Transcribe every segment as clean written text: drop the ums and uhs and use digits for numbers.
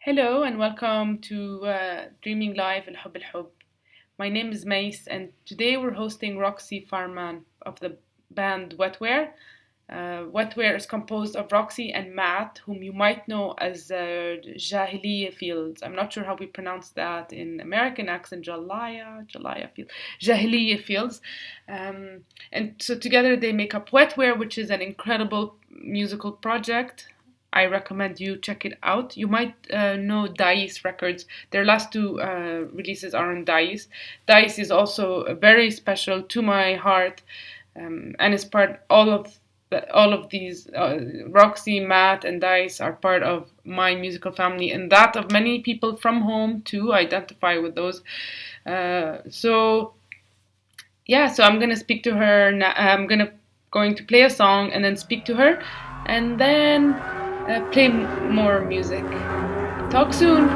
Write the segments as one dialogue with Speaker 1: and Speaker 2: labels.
Speaker 1: Hello and welcome to Dreaming Live الحب الحب. My name is Mace and today we're hosting Roxy Farman of the band Wetware. Wetware is composed of Roxy and Matt, whom you might know as Jahiliya Fields. I'm not sure how we pronounce that in American accent. Jalaya Fields, Jahiliya Fields. And so together they make up Wetware, which is an incredible musical project. I recommend you check it out. You might know Dice Records. Their last two releases are on Dice. Dice is also very special to my heart, and is part all of these. Roxy, Matt, and Dice are part of my musical family, and that of many people from home too. Identify with those. So yeah, so I'm gonna speak to her. I'm going to play a song and then speak to her, and then play more music. Talk soon.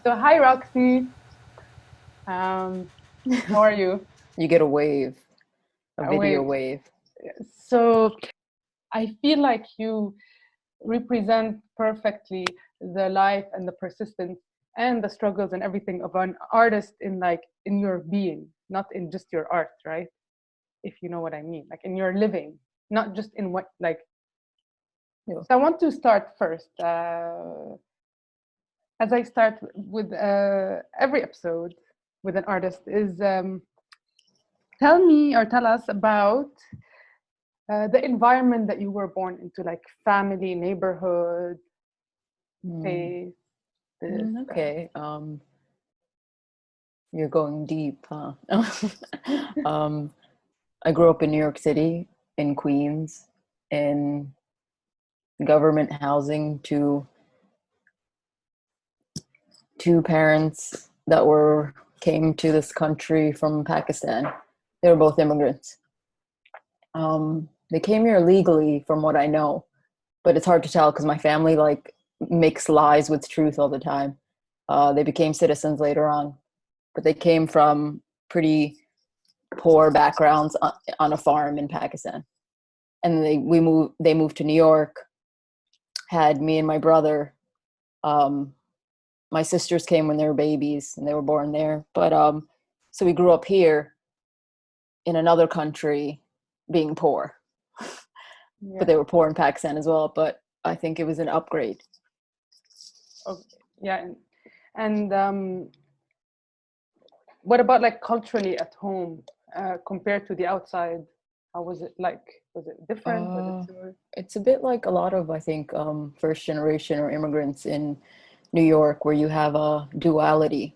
Speaker 1: So hi Roxy. How are you?
Speaker 2: You get a wave, a video wave.
Speaker 1: So I feel like you represent perfectly the life and the persistence and the struggles and everything of an artist in your being, not in just your art, right? If you know what I mean, like in your living, not just in what like. So I want to start first, as I start with every episode.
Speaker 3: with an artist is tell me or tell us about the environment that you were born into, like family, neighborhood, faith, this,
Speaker 2: Okay. You're going deep, huh? um, I grew up in New York City, in Queens, in government housing to two parents that came to this country from Pakistan. They were both immigrants. They came here legally, from what I know, but it's hard to tell because my family like makes lies with truth all the time. They became citizens later on, but they came from pretty poor backgrounds on a farm in Pakistan, and They moved to New York. Had me and my brother. My sisters came when they were babies, and they were born there. But so we grew up here in another country, being poor.
Speaker 3: yeah.
Speaker 2: But they were poor in Pakistan as well. But I think it was an upgrade.
Speaker 3: Okay. Yeah, and what about like culturally at home compared to the outside? How was it like? Was it different? Was it similar?
Speaker 2: It's a bit like a lot of, I think, first generation or immigrants in New York, where you have a duality.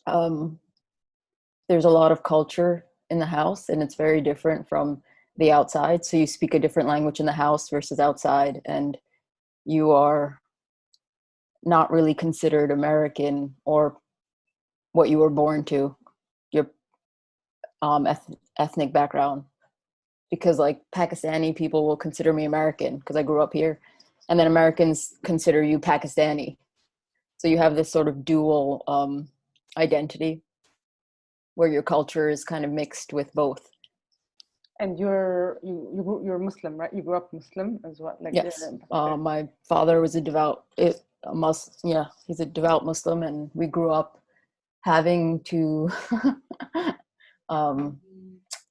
Speaker 2: There's a lot of culture in the house, and it's very different from the outside. So you speak a different language in the house versus outside, and you are not really considered American or what you were born to, your ethnic background. Because like Pakistani people will consider me American because I grew up here, and then Americans consider you Pakistani. So you have this sort of dual identity where your culture is kind of mixed with both.
Speaker 3: And you're Muslim, right? You grew up Muslim as well, like
Speaker 2: Yes. My father was he's a devout Muslim, and we grew up having to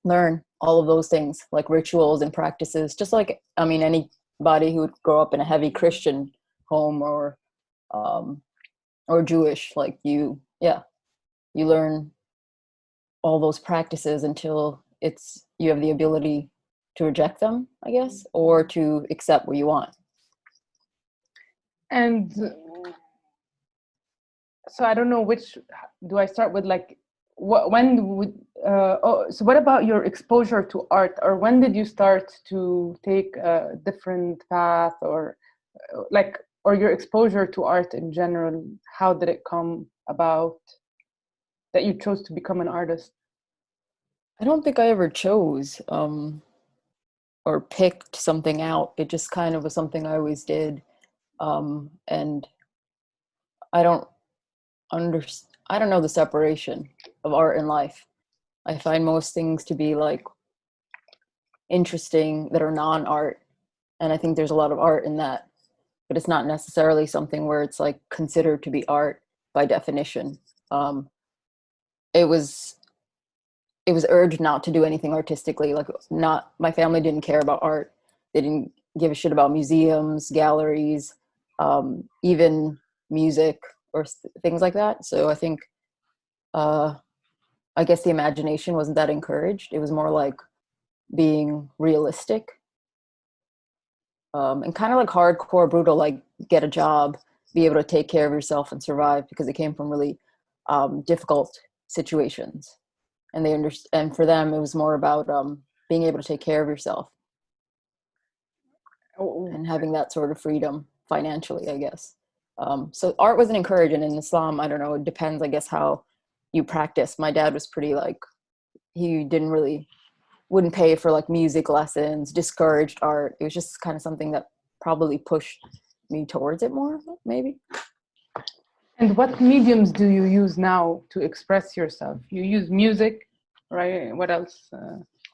Speaker 2: learn all of those things, like rituals and practices, just like, I mean, anybody who would grow up in a heavy Christian home or Jewish, like you learn all those practices until you have the ability to reject them, I guess, or to accept what you want.
Speaker 3: And so I don't know which do I start with, like so what about your exposure to art, or when did you start to take a different path, or or your exposure to art in general? How did it come about that you chose to become an artist?
Speaker 2: I don't think I ever chose or picked something out. It just kind of was something I always did. And I don't know the separation of art and life. I find most things to be like interesting that are non-art, and I think there's a lot of art in that, but it's not necessarily something where it's like considered to be art by definition. It was urged not to do anything artistically. Like, not, my family didn't care about art. They didn't give a shit about museums, galleries, even music or things like that. So I think, I guess the imagination wasn't that encouraged. It was more like being realistic, and kind of like hardcore, brutal, like get a job, be able to take care of yourself and survive, because it came from really difficult situations. And and for them, it was more about being able to take care of yourself and having that sort of freedom financially, I guess. So art wasn't encouraged. And in Islam, I don't know, it depends, I guess, how you practice. My dad was pretty like, he wouldn't pay for like music lessons, discouraged art. It was just kind of something that probably pushed me towards it more, maybe.
Speaker 3: And what mediums do you use now to express yourself? You use music, right? What else?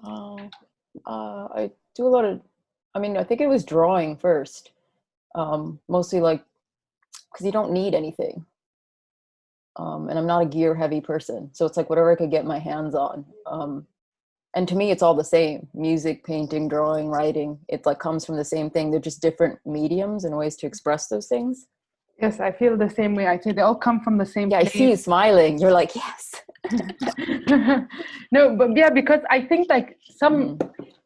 Speaker 2: I do a lot of, I think it was drawing first, mostly like, because you don't need anything. And I'm not a gear heavy person. So it's like whatever I could get my hands on. And to me, it's all the same: music, painting, drawing, writing. It like comes from the same thing. They're just different mediums and ways to express those things.
Speaker 3: Yes, I feel the same way. I say they all come from the same
Speaker 2: Yeah, I
Speaker 3: place.
Speaker 2: see you smiling. You're like, yes.
Speaker 3: No, but yeah, because I think like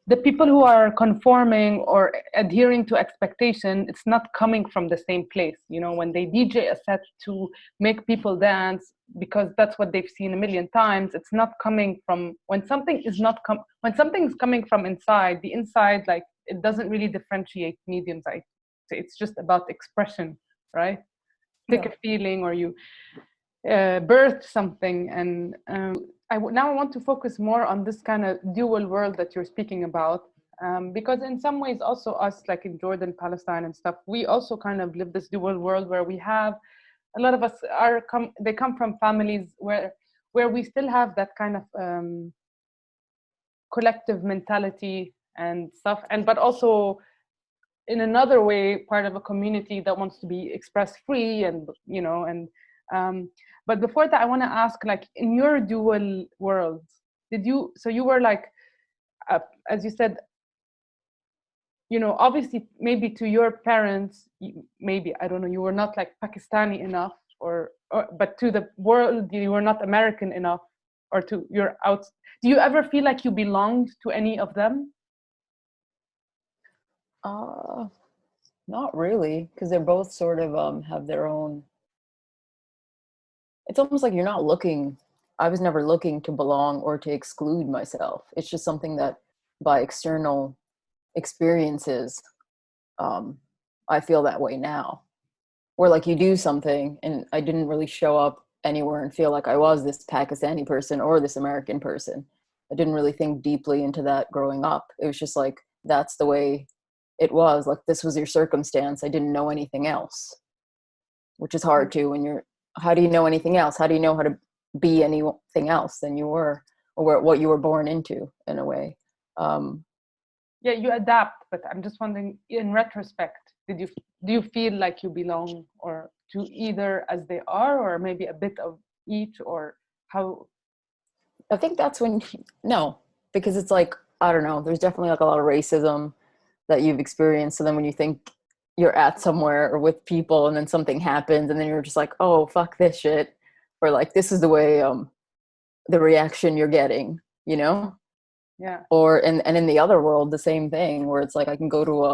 Speaker 3: the people who are conforming or adhering to expectation, it's not coming from the same place. You know, when they DJ a set to make people dance because that's what they've seen a million times, it's not coming from when something is not when something is coming from inside. The inside, like it doesn't really differentiate mediums. I say it's just about expression, right? Take a feeling or you birth something, and now I want to focus more on this kind of dual world that you're speaking about, because in some ways also us, like in Jordan, Palestine and stuff, we also kind of live this dual world where we have a lot of us they come from families where we still have that kind of collective mentality and stuff, and but also in another way part of a community that wants to be expressed free, and you know, and but before that I want to ask, like in your dual worlds, so you were like as you said, you know, obviously maybe to your parents, maybe I don't know, you were not like Pakistani enough, or but to the world you were not American enough, or to your out. Do you ever feel like you belonged to any of them?
Speaker 2: Not really, because they're both sort of have their own. It's almost like you're not looking. I was never looking to belong or to exclude myself. It's just something that by external experiences, I feel that way now. Where like you do something and I didn't really show up anywhere and feel like I was this Pakistani person or this American person. I didn't really think deeply into that growing up. It was just like, that's the way it was. Like, this was your circumstance. I didn't know anything else, which is hard too when you're, how do you know anything else? How do you know how to be anything else than you were, or what you were born into in a way?
Speaker 3: Yeah, you adapt, but I'm just wondering, in retrospect, do you feel like you belong or to either as they are, or maybe a bit of each, or how?
Speaker 2: I think that's when, no, because it's like, I don't know, there's definitely like a lot of racism that you've experienced. So then when you think you're at somewhere or with people and then something happens and then you're just like, oh, fuck this shit. Or like, this is the way, the reaction you're getting, you know?
Speaker 3: Yeah.
Speaker 2: Or, and in the other world, the same thing where it's like, I can go to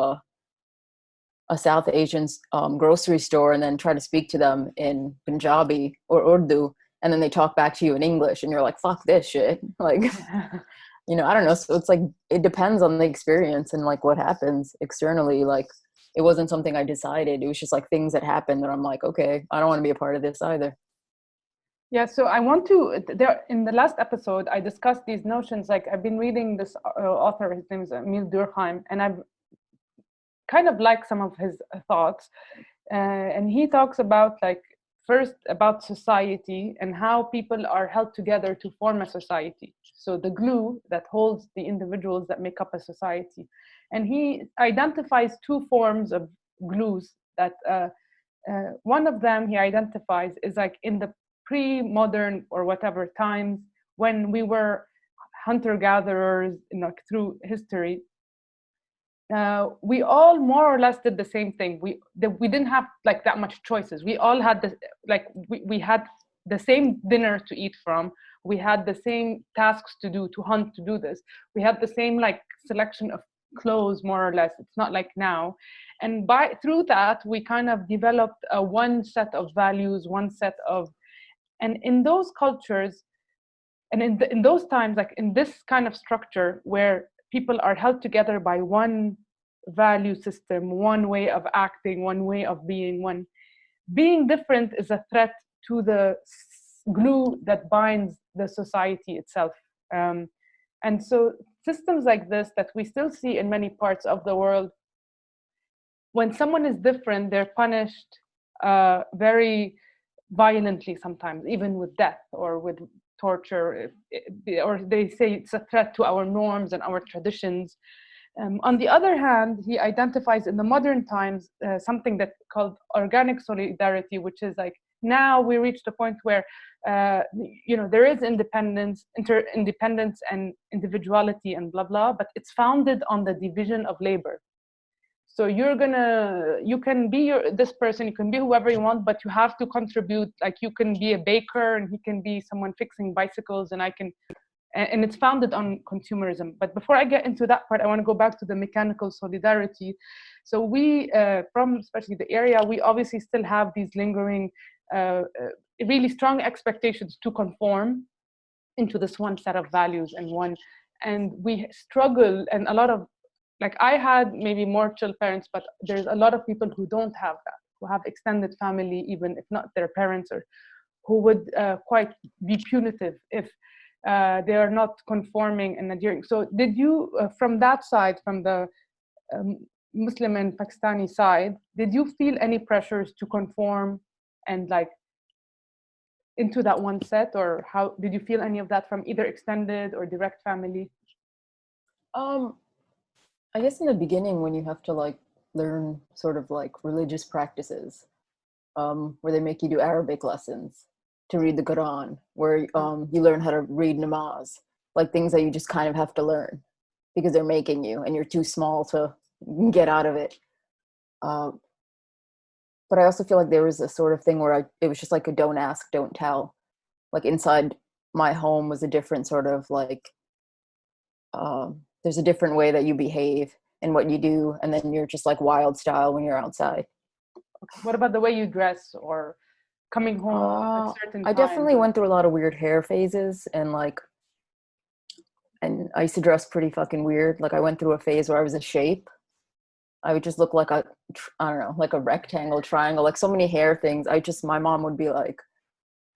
Speaker 2: a South Asian grocery store and then try to speak to them in Punjabi or Urdu, and then they talk back to you in English and you're like, fuck this shit. Like, you know, I don't know. So it's like, it depends on the experience and like what happens externally. Like, it wasn't something I decided. It was just like things that happened that I'm like, okay, I don't want to be a part of this either.
Speaker 3: Yeah, so I want to, there in the last episode, I discussed these notions. Like I've been reading this author, his name is Emil Durkheim, and I've kind of like some of his thoughts. And he talks about like, first about society and how people are held together to form a society. So the glue that holds the individuals that make up a society. And he identifies two forms of glues that one of them he identifies is like in the pre-modern or whatever times when we were hunter-gatherers, you know, through history. We all more or less did the same thing. We didn't have like that much choices. We all had the like we had the same dinner to eat from. We had the same tasks to do, to hunt, to do this. We had the same like selection of clothes, more or less. It's not like now. And through that, we kind of developed one set of values, one set of, and in those cultures, and in those times, like in this kind of structure where people are held together by one value system, one way of acting, one way of being, being different is a threat to the glue that binds the society itself. And so systems like this that we still see in many parts of the world, when someone is different, they're punished very violently, sometimes even with death or with torture, or they say it's a threat to our norms and our traditions. On the other hand, he identifies in the modern times something that's called organic solidarity, which is like, now we reached a point where you know, there is independence and individuality and blah blah, but it's founded on the division of labor. So you can be this person, you can be whoever you want, but you have to contribute. Like you can be a baker and he can be someone fixing bicycles, and and it's founded on consumerism. But before I get into that part, I want to go back to the mechanical solidarity. So we, from especially the area, we obviously still have these lingering, really strong expectations to conform into this one set of values and we struggle, and a lot of, like I had maybe more chill parents, but there's a lot of people who don't have that, who have extended family, even if not their parents, or who would quite be punitive if they are not conforming and adhering. So did you, from that side, from the Muslim and Pakistani side, did you feel any pressures to conform and like into that one set, or how did you feel any of that from either extended or direct family?
Speaker 2: I guess in the beginning when you have to like learn sort of like religious practices, where they make you do Arabic lessons to read the Quran, where you learn how to read namaz, like things that you just kind of have to learn because they're making you and you're too small to get out of it. But I also feel like there was a sort of thing where it was just like a don't ask, don't tell. Like inside my home was a different sort of like, there's a different way that you behave and what you do, and then you're just like wild style when you're outside.
Speaker 3: What about the way you dress or coming home at certain
Speaker 2: I
Speaker 3: times?
Speaker 2: definitely went through a lot of weird hair phases, and I used to dress pretty fucking weird. Like I went through a phase where I was a shape. I would just look like I don't know, like a rectangle, triangle, like so many hair things. My mom would be like,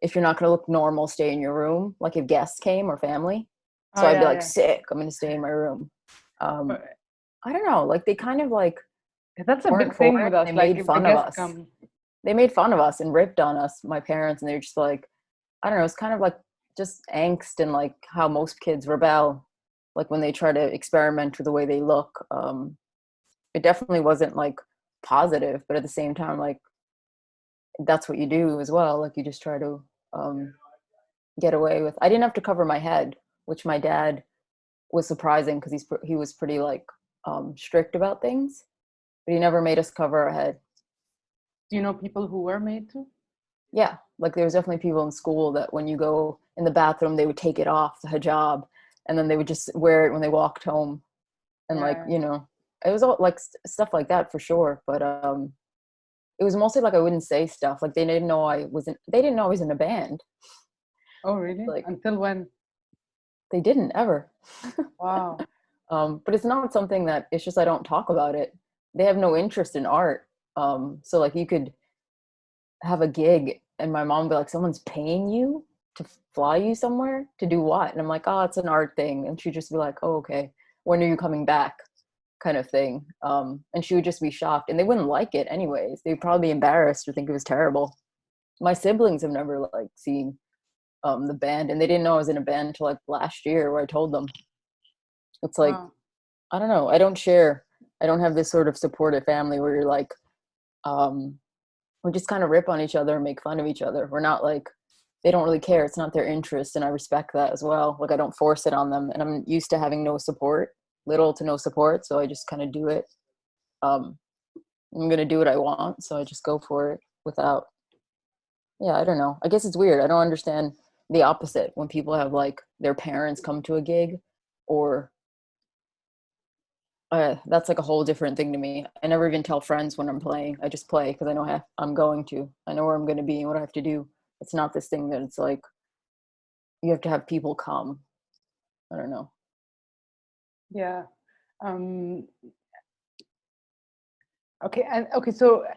Speaker 2: if you're not going to look normal, stay in your room. Like if guests came or family. So I'd be like, sick, I'm going to stay in my room. I don't know. Like they kind of like,
Speaker 3: that's a big thing with us.
Speaker 2: They
Speaker 3: like
Speaker 2: made
Speaker 3: if
Speaker 2: fun
Speaker 3: the
Speaker 2: of
Speaker 3: guests
Speaker 2: us.
Speaker 3: come.
Speaker 2: They made fun of us and ripped on us, my parents. And they're just like, I don't know. It's kind of like just angst and like how most kids rebel. Like when they try to experiment with the way they look. It definitely wasn't like positive, but at the same time, like that's what you do as well. Like you just try to get away with. I didn't have to cover my head, which my dad was surprising because he was pretty like strict about things, but he never made us cover our head.
Speaker 3: Do you know people who were made to?
Speaker 2: Yeah, like there was definitely people in school that when you go in the bathroom, they would take it off, the hijab, and then they would just wear it when they walked home, and like you know. It was all like stuff like that for sure, but it was mostly like I wouldn't say stuff. Like they didn't know I was in a band.
Speaker 3: Oh really?
Speaker 2: Like
Speaker 3: until when?
Speaker 2: They didn't ever.
Speaker 3: Wow.
Speaker 2: But it's not something that, it's just I don't talk about it. They have no interest in art. So like you could have a gig and my mom would be like, someone's paying you to fly you somewhere to do what? And I'm like, oh, it's an art thing. And she'd just be like, oh, okay. When are you coming back? Kind of thing. And she would just be shocked, and they wouldn't like it anyways. They'd probably be embarrassed or think it was terrible. My siblings have never like seen the band, and they didn't know I was in a band until like last year where I told them. It's like, wow. I don't know. I don't have this sort of supportive family where you're like, we just kind of rip on each other and make fun of each other. We're not like, they don't really care. It's not their interest, and I respect that as well. Like I don't force it on them, and I'm used to having no support. Little to no support, so I just kind of do it. I'm gonna do what I want, so I just go for it without. Yeah, I don't know. I guess it's weird. I don't understand the opposite when people have like their parents come to a gig, or that's like a whole different thing to me. I never even tell friends when I'm playing. I just play because I know I'm going to. I know where I'm going to be and what I have to do. It's not this thing that it's like you have to have people come. I don't know.
Speaker 3: Yeah. Okay. And okay. So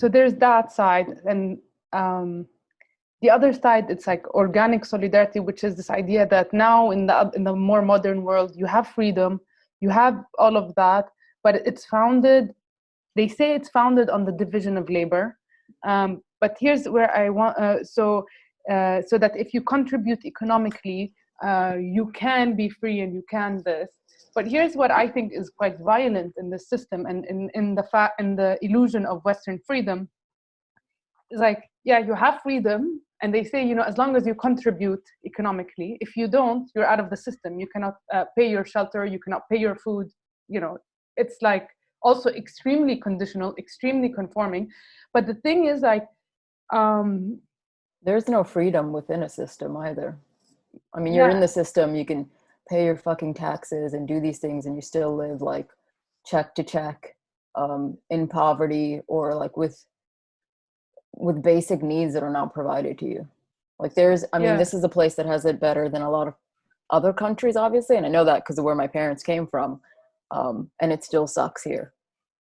Speaker 3: there's that side, and the other side, it's like organic solidarity, which is this idea that now in the more modern world, you have freedom, you have all of that, but it's founded. They say it's founded on the division of labor. But here's where I want so that if you contribute economically, you can be free and you can this. But here's what I think is quite violent in the system and in the illusion of Western freedom. It's like, yeah, you have freedom, and they say, as long as you contribute economically, if you don't, you're out of the system. You cannot pay your shelter, you cannot pay your food. It's like also extremely conditional, extremely conforming. But the thing is, like,
Speaker 2: there's no freedom within a system either. I mean, you're in
Speaker 3: yeah,
Speaker 2: the system, you can pay your fucking taxes and do these things, and you still live like check to check, in poverty, or like with basic needs that are not provided to you. Like I mean,
Speaker 3: yeah,
Speaker 2: this is a place that has it better than a lot of other countries, obviously, and I know that because of where my parents came from, and it still sucks here,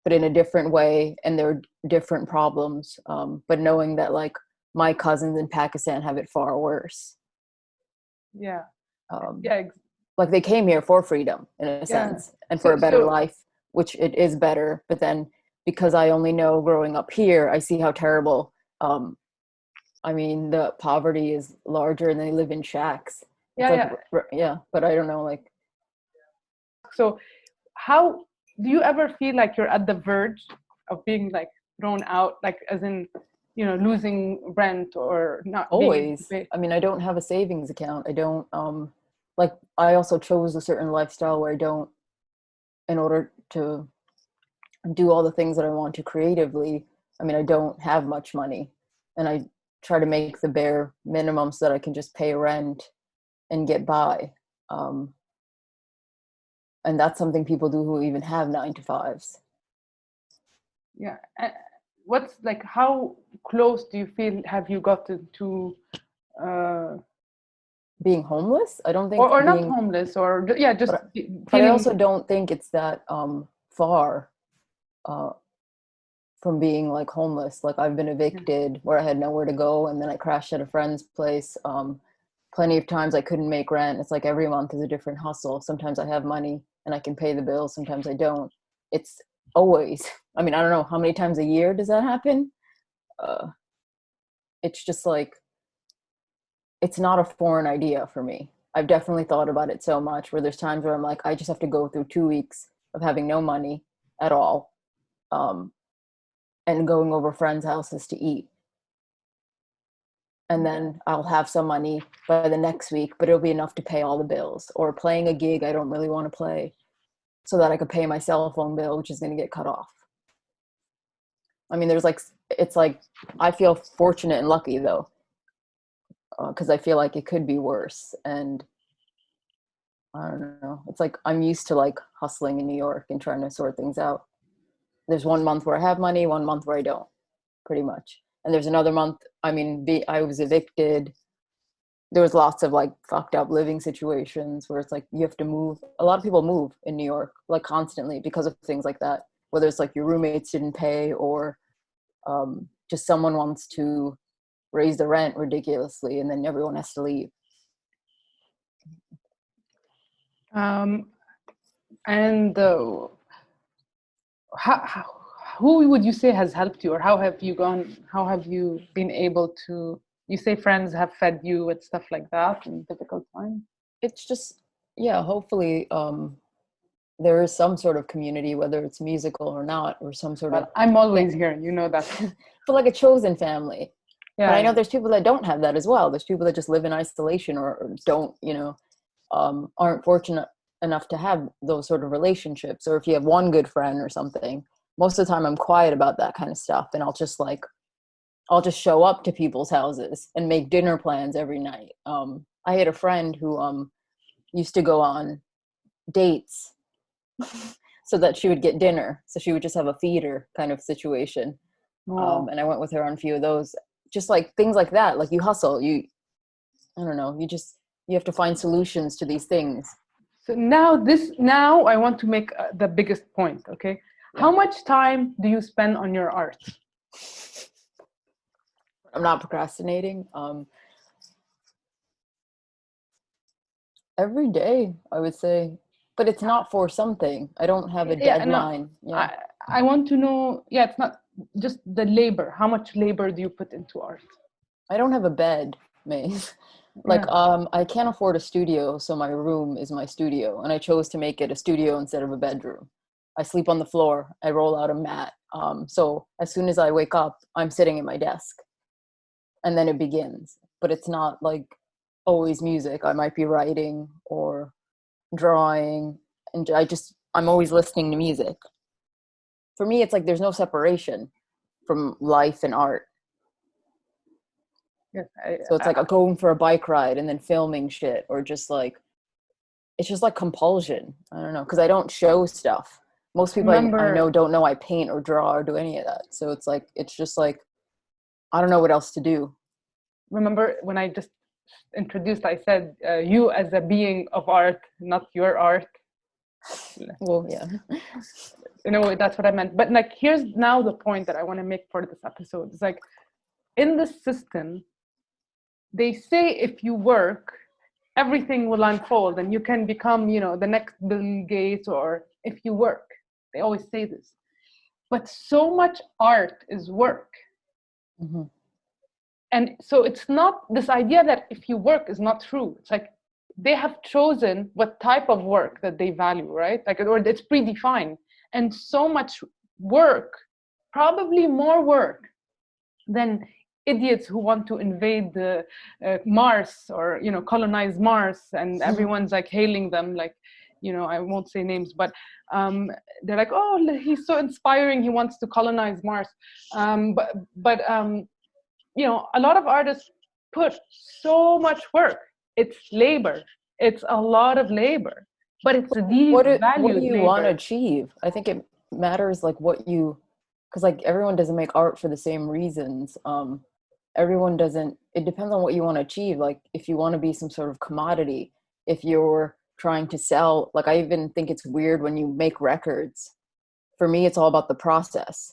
Speaker 2: but in a different way, and there are different problems. But knowing that like my cousins in Pakistan have it far worse.
Speaker 3: yeah,
Speaker 2: Um,
Speaker 3: yeah,
Speaker 2: like they came here for freedom in a
Speaker 3: yeah.
Speaker 2: sense and for
Speaker 3: So,
Speaker 2: a better
Speaker 3: so
Speaker 2: life, which it is better. But then because I only know growing up here, I see how terrible. I mean, the poverty is larger, and they live in shacks. It's
Speaker 3: yeah,
Speaker 2: like,
Speaker 3: yeah.
Speaker 2: yeah, but I don't know, like,
Speaker 3: So, how do you ever feel like you're at the verge of being like thrown out, like as in, losing rent or not being able to
Speaker 2: always.
Speaker 3: pay?
Speaker 2: I mean, I don't have a savings account. I don't, like, I also chose a certain lifestyle where I don't, in order to do all the things that I want to creatively, I mean, I don't have much money, and I try to make the bare minimum so that I can just pay rent and get by. Um, and that's something people do who even have 9 to 5s.
Speaker 3: Yeah. What's like, how close do you feel have you gotten to, uh,
Speaker 2: Being homeless, I don't think
Speaker 3: or not
Speaker 2: being,
Speaker 3: homeless, or yeah, just
Speaker 2: but but I also
Speaker 3: feeling,
Speaker 2: don't think it's that far uh, from being like homeless. Like I've been
Speaker 3: yeah,
Speaker 2: evicted where I had nowhere to go, and then I crashed at a friend's place. Plenty of times I couldn't make rent. It's like every month is a different hustle. Sometimes I have money and I can pay the bills. Sometimes I don't. It's always. I mean, I don't know how many times a year does that happen. Uh, it's just like it's not a foreign idea for me. I've definitely thought about it so much. Where there's times where I'm like, I just have to go through 2 weeks of having no money at all, um, and going over friends' houses to eat, and
Speaker 3: yeah.
Speaker 2: then I'll have some money by the next week, but it'll be enough to pay all the bills, or playing a gig I don't really want to play so that I could pay my cell phone bill, which is going to get cut off. I mean, it's like, I feel fortunate and lucky though, because I feel like it could be worse. And I don't know. It's like I'm used to like hustling in New York and trying to sort things out. There's 1 month where I have money, 1 month where I don't, pretty much. And there's another month, I mean, I was evicted. There was lots of like fucked up living situations where it's like you have to move. A lot of people move in New York like constantly because of things like that, whether it's like your roommates didn't pay, or just someone wants to raise the rent ridiculously and then everyone has to leave.
Speaker 3: um and how, who would you say has helped you, or how have you been able to, you say friends have fed you with stuff like that in difficult times?
Speaker 2: It's just, yeah, hopefully there is some sort of community, whether it's musical or not, or some sort of,
Speaker 3: Well, I'm
Speaker 2: yeah,
Speaker 3: always here, you know that.
Speaker 2: but like a chosen family. But
Speaker 3: Yeah,
Speaker 2: I know
Speaker 3: yeah.
Speaker 2: there's people that don't have that as well. There's people that just live in isolation, or don't, aren't fortunate enough to have those sort of relationships. Or if you have one good friend or something, most of the time I'm quiet about that kind of stuff, and I'll just show up to people's houses and make dinner plans every night. I had a friend who used to go on dates so that she would get dinner. So she would just have a feeder kind of situation.
Speaker 3: Oh.
Speaker 2: And I went with her on a few of those, just like things like that. Like you hustle, I don't know, you have to find solutions to these things.
Speaker 3: So now I want to make the biggest point, okay?
Speaker 2: Yeah.
Speaker 3: How much time do you spend on your art?
Speaker 2: I'm not procrastinating. Every day, I would say, but it's not for something. I don't have a
Speaker 3: Yeah, no,
Speaker 2: deadline. Yeah.
Speaker 3: I I want to know. Yeah, it's not just the labor. How much labor do you put into art?
Speaker 2: I don't have a bed, Maze. Like,
Speaker 3: Yeah.
Speaker 2: I can't afford a studio, so my room is my studio, and I chose to make it a studio instead of a bedroom. I sleep on the floor. I roll out a mat. So as soon as I wake up, I'm sitting at my desk, and then it begins. But it's not like always music. I might be writing or drawing, and I'm always listening to music. for me, it's like there's no separation from life and art.
Speaker 3: Yes,
Speaker 2: So it's like going for a bike ride and then filming shit, or just like, it's just like compulsion. I don't know, because I don't show stuff. Most people I know don't know I paint or draw or do any of that. So it's like, it's just like, I don't know what else to do.
Speaker 3: Remember when I just introduced, I said you as a being of art, not your art.
Speaker 2: Well, yeah.
Speaker 3: You know, that's what I meant. But like, here's now the point that I want to make for this episode. It's like, in this system, they say if you work, everything will unfold and you can become, you know, the next Bill Gates, or if you work. They always say this. But so much art is work.
Speaker 2: Mm-hmm.
Speaker 3: And so it's not this idea that if you work is not true. It's like they have chosen what type of work that they value, right? Like, or it's predefined. And so much work, probably more work than idiots who want to invade the Mars, or, you know, colonize Mars, and everyone's like hailing them, like, you know, I won't say names, but they're like, oh, he's so inspiring, he wants to colonize Mars. But you know, a lot of artists put so much work. It's labor. It's a lot of labor, but it's devalued
Speaker 2: what do you
Speaker 3: labor.
Speaker 2: want to achieve? I think it matters like what you, because like everyone doesn't make art for the same reasons. Everyone doesn't, it depends on what you want to achieve. Like if you want to be some sort of commodity, if you're trying to sell, like I even think it's weird when you make records. For me, it's all about the process,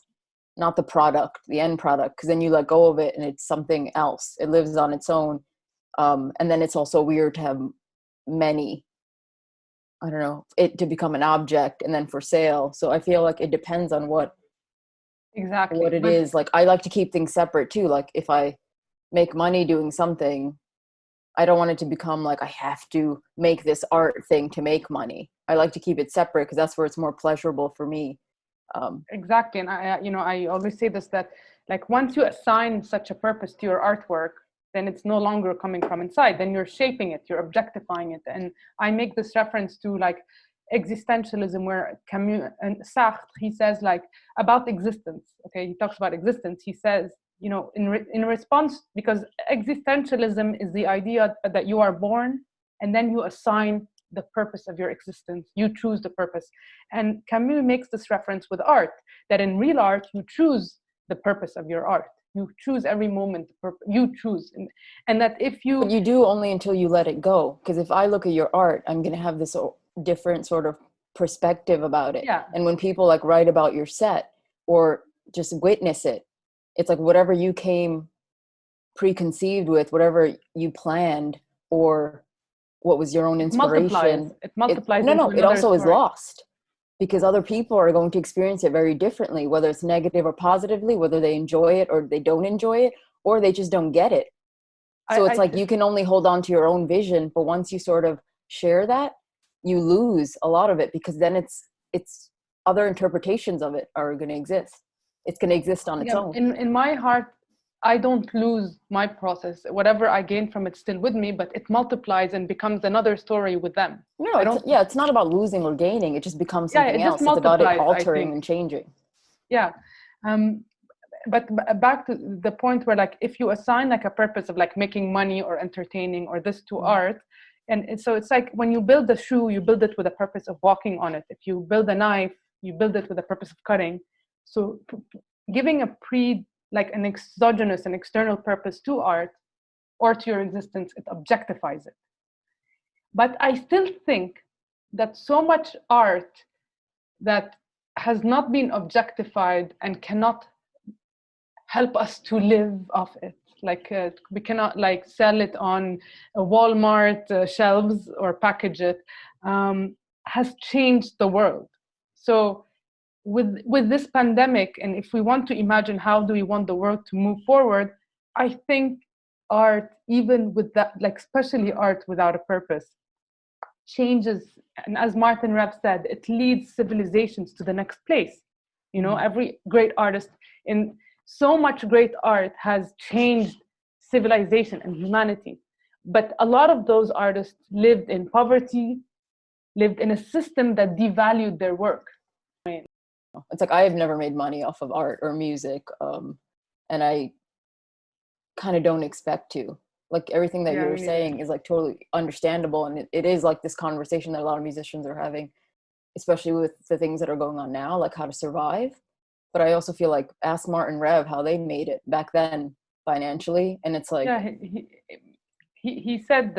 Speaker 2: not the product, the end product, because then you let go of it and it's something else. It lives on its own. And then it's also weird to have many, I don't know, it to become an object and then for sale. So I feel like it depends on what it is. Like I like to keep things separate too. Like if I make money doing something, I don't want it to become like I have to make this art thing to make money. I like to keep it separate because that's where it's more pleasurable for me.
Speaker 3: Exactly. And I always say this, that like once you assign such a purpose to your artwork, then it's no longer coming from inside. Then you're shaping it, you're objectifying it. And I make this reference to like existentialism, where Camus and Sartre, he says like about existence. Okay, he talks about existence. He says, you know, in response, because existentialism is the idea that you are born and then you assign the purpose of your existence. You choose the purpose. And Camus makes this reference with art, that in real art, you choose the purpose of your art. You choose every moment, you choose. And that if you...
Speaker 2: But you do only until you let it go. Because if I look at your art, I'm going to have this different sort of perspective about it.
Speaker 3: Yeah.
Speaker 2: And when people like write about your set or just witness it, it's like whatever you came preconceived with, whatever you planned, or what was your own inspiration.
Speaker 3: It multiplies.
Speaker 2: It also is lost because other people are going to experience it very differently, whether it's negative or positively, whether they enjoy it or they don't enjoy it, or they just don't get it. So it's like you can only hold on to your own vision, but once you sort of share that, you lose a lot of it, because then it's other interpretations of it are going to exist. It's going to exist on its own.
Speaker 3: In my heart, I don't lose my process. Whatever I gain from it still with me, but it multiplies and becomes another story with them.
Speaker 2: No, it's not about losing or gaining. It just becomes something else. It's about it altering and changing.
Speaker 3: Yeah. But back to the point where like, if you assign like a purpose of like making money or entertaining or this to art, and so it's like when you build a shoe, you build it with a purpose of walking on it. If you build a knife, you build it with a purpose of cutting. So giving like an exogenous and external purpose to art or to your existence, it objectifies it. But I still think that so much art that has not been objectified and cannot help us to live off it. Like we cannot like sell it on a Walmart shelves or package it, has changed the world. So with this pandemic, and if we want to imagine how do we want the world to move forward, I think art, even with that, like especially art without a purpose, changes. And as Martin Rev said, it leads civilizations to the next place. You know, every great artist in so much great art has changed civilization and humanity. But a lot of those artists lived in poverty, lived in a system that devalued their work.
Speaker 2: It's like I have never made money off of art or music, and I kind of don't expect to. Like everything that
Speaker 3: Yeah,
Speaker 2: you're
Speaker 3: me neither.
Speaker 2: saying is like totally understandable, and it is like this conversation that a lot of musicians are having, especially with the things that are going on now, like how to survive. But I also feel like ask Martin Rev how they made it back then financially, and it's like,
Speaker 3: Yeah, he said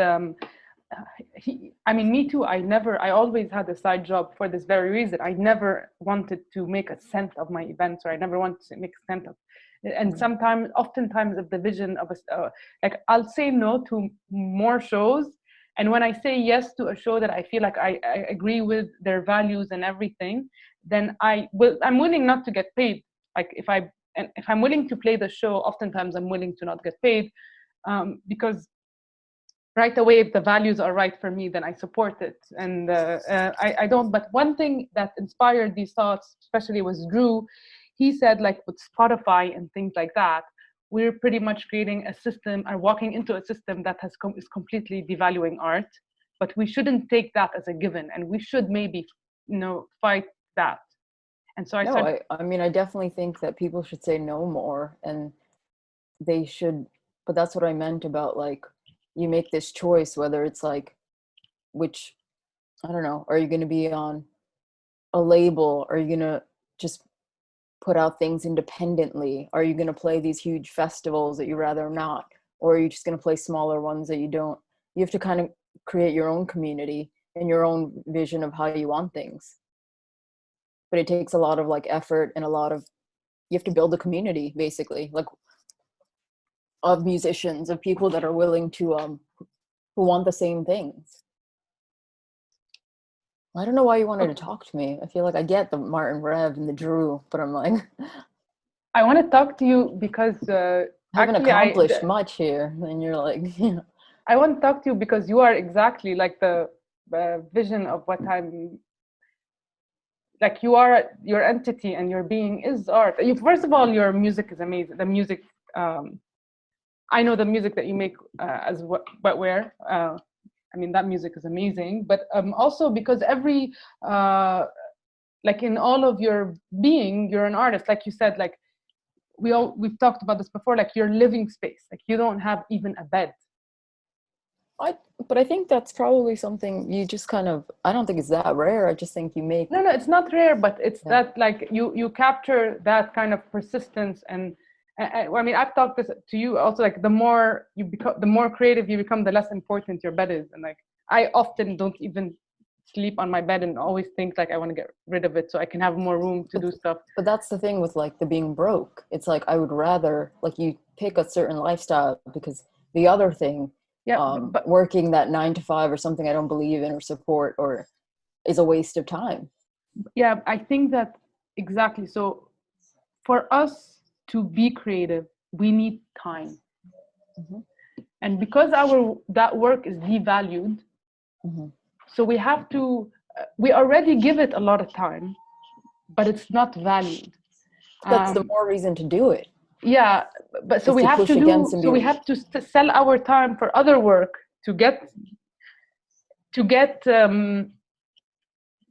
Speaker 3: I mean, me too. I always had a side job for this very reason. I never wanted to make a cent of my events, or I never wanted to make a cent of. And sometimes, oftentimes, of the vision of like I'll say no to more shows, and when I say yes to a show that I feel like I agree with their values and everything, then I'm willing not to get paid. Like if I'm willing to play the show, oftentimes I'm willing to not get paid, because right away, if the values are right for me, then I support it. And I don't. But one thing that inspired these thoughts, especially, was Drew. He said, like with Spotify and things like that, we're pretty much creating a system, or walking into a system that is completely devaluing art. But we shouldn't take that as a given, and we should maybe, fight that. And so I
Speaker 2: no,
Speaker 3: started.
Speaker 2: I mean, I definitely think that people should say no more, and they should. But that's what I meant about like, you make this choice, whether it's like, which, I don't know, are you going to be on a label? Are you going to just put out things independently? Are you going to play these huge festivals that you rather not? Or are you just going to play smaller ones that you don't? You have to kind of create your own community and your own vision of how you want things. But it takes a lot of like effort and you have to build a community, basically, like of musicians, of people that are willing to who want the same things. I don't know why you wanted to talk to me. I feel like I get the Martin Rev and the Drew, but I'm like,
Speaker 3: I want to talk to you because
Speaker 2: haven't
Speaker 3: actually
Speaker 2: accomplished much here. And you're like,
Speaker 3: I want to talk to you because you are exactly like the vision of what I'm like. You are, your entity and your being is art. First of all, your music is amazing. The music, I know the music that you make as Wetware. I mean, that music is amazing. But also because like in all of your being, you're an artist. Like you said, like we've talked about this before. Like your living space. Like you don't have even a bed.
Speaker 2: But I think that's probably something you just kind of, I don't think it's that rare. I just think you make.
Speaker 3: No, it's not rare, but it's that like you capture that kind of persistence. And I mean, I've talked this to you also, like the more you become, the more creative you become, the less important your bed is. And like, I often don't even sleep on my bed and always think like I want to get rid of it so I can have more room to do stuff.
Speaker 2: But that's the thing with like the being broke. It's like, I would rather like you pick a certain lifestyle, because the other thing, but working that 9 to 5 or something I don't believe in or support or is a waste of time.
Speaker 3: Yeah, I think that exactly. So for us to be creative, we need time. Mm-hmm. And because that work is devalued, mm-hmm. So we have to, we already give it a lot of time, but it's not valued.
Speaker 2: That's the more reason to do it.
Speaker 3: Yeah, but so we have to do, so we have to sell our time for other work to get the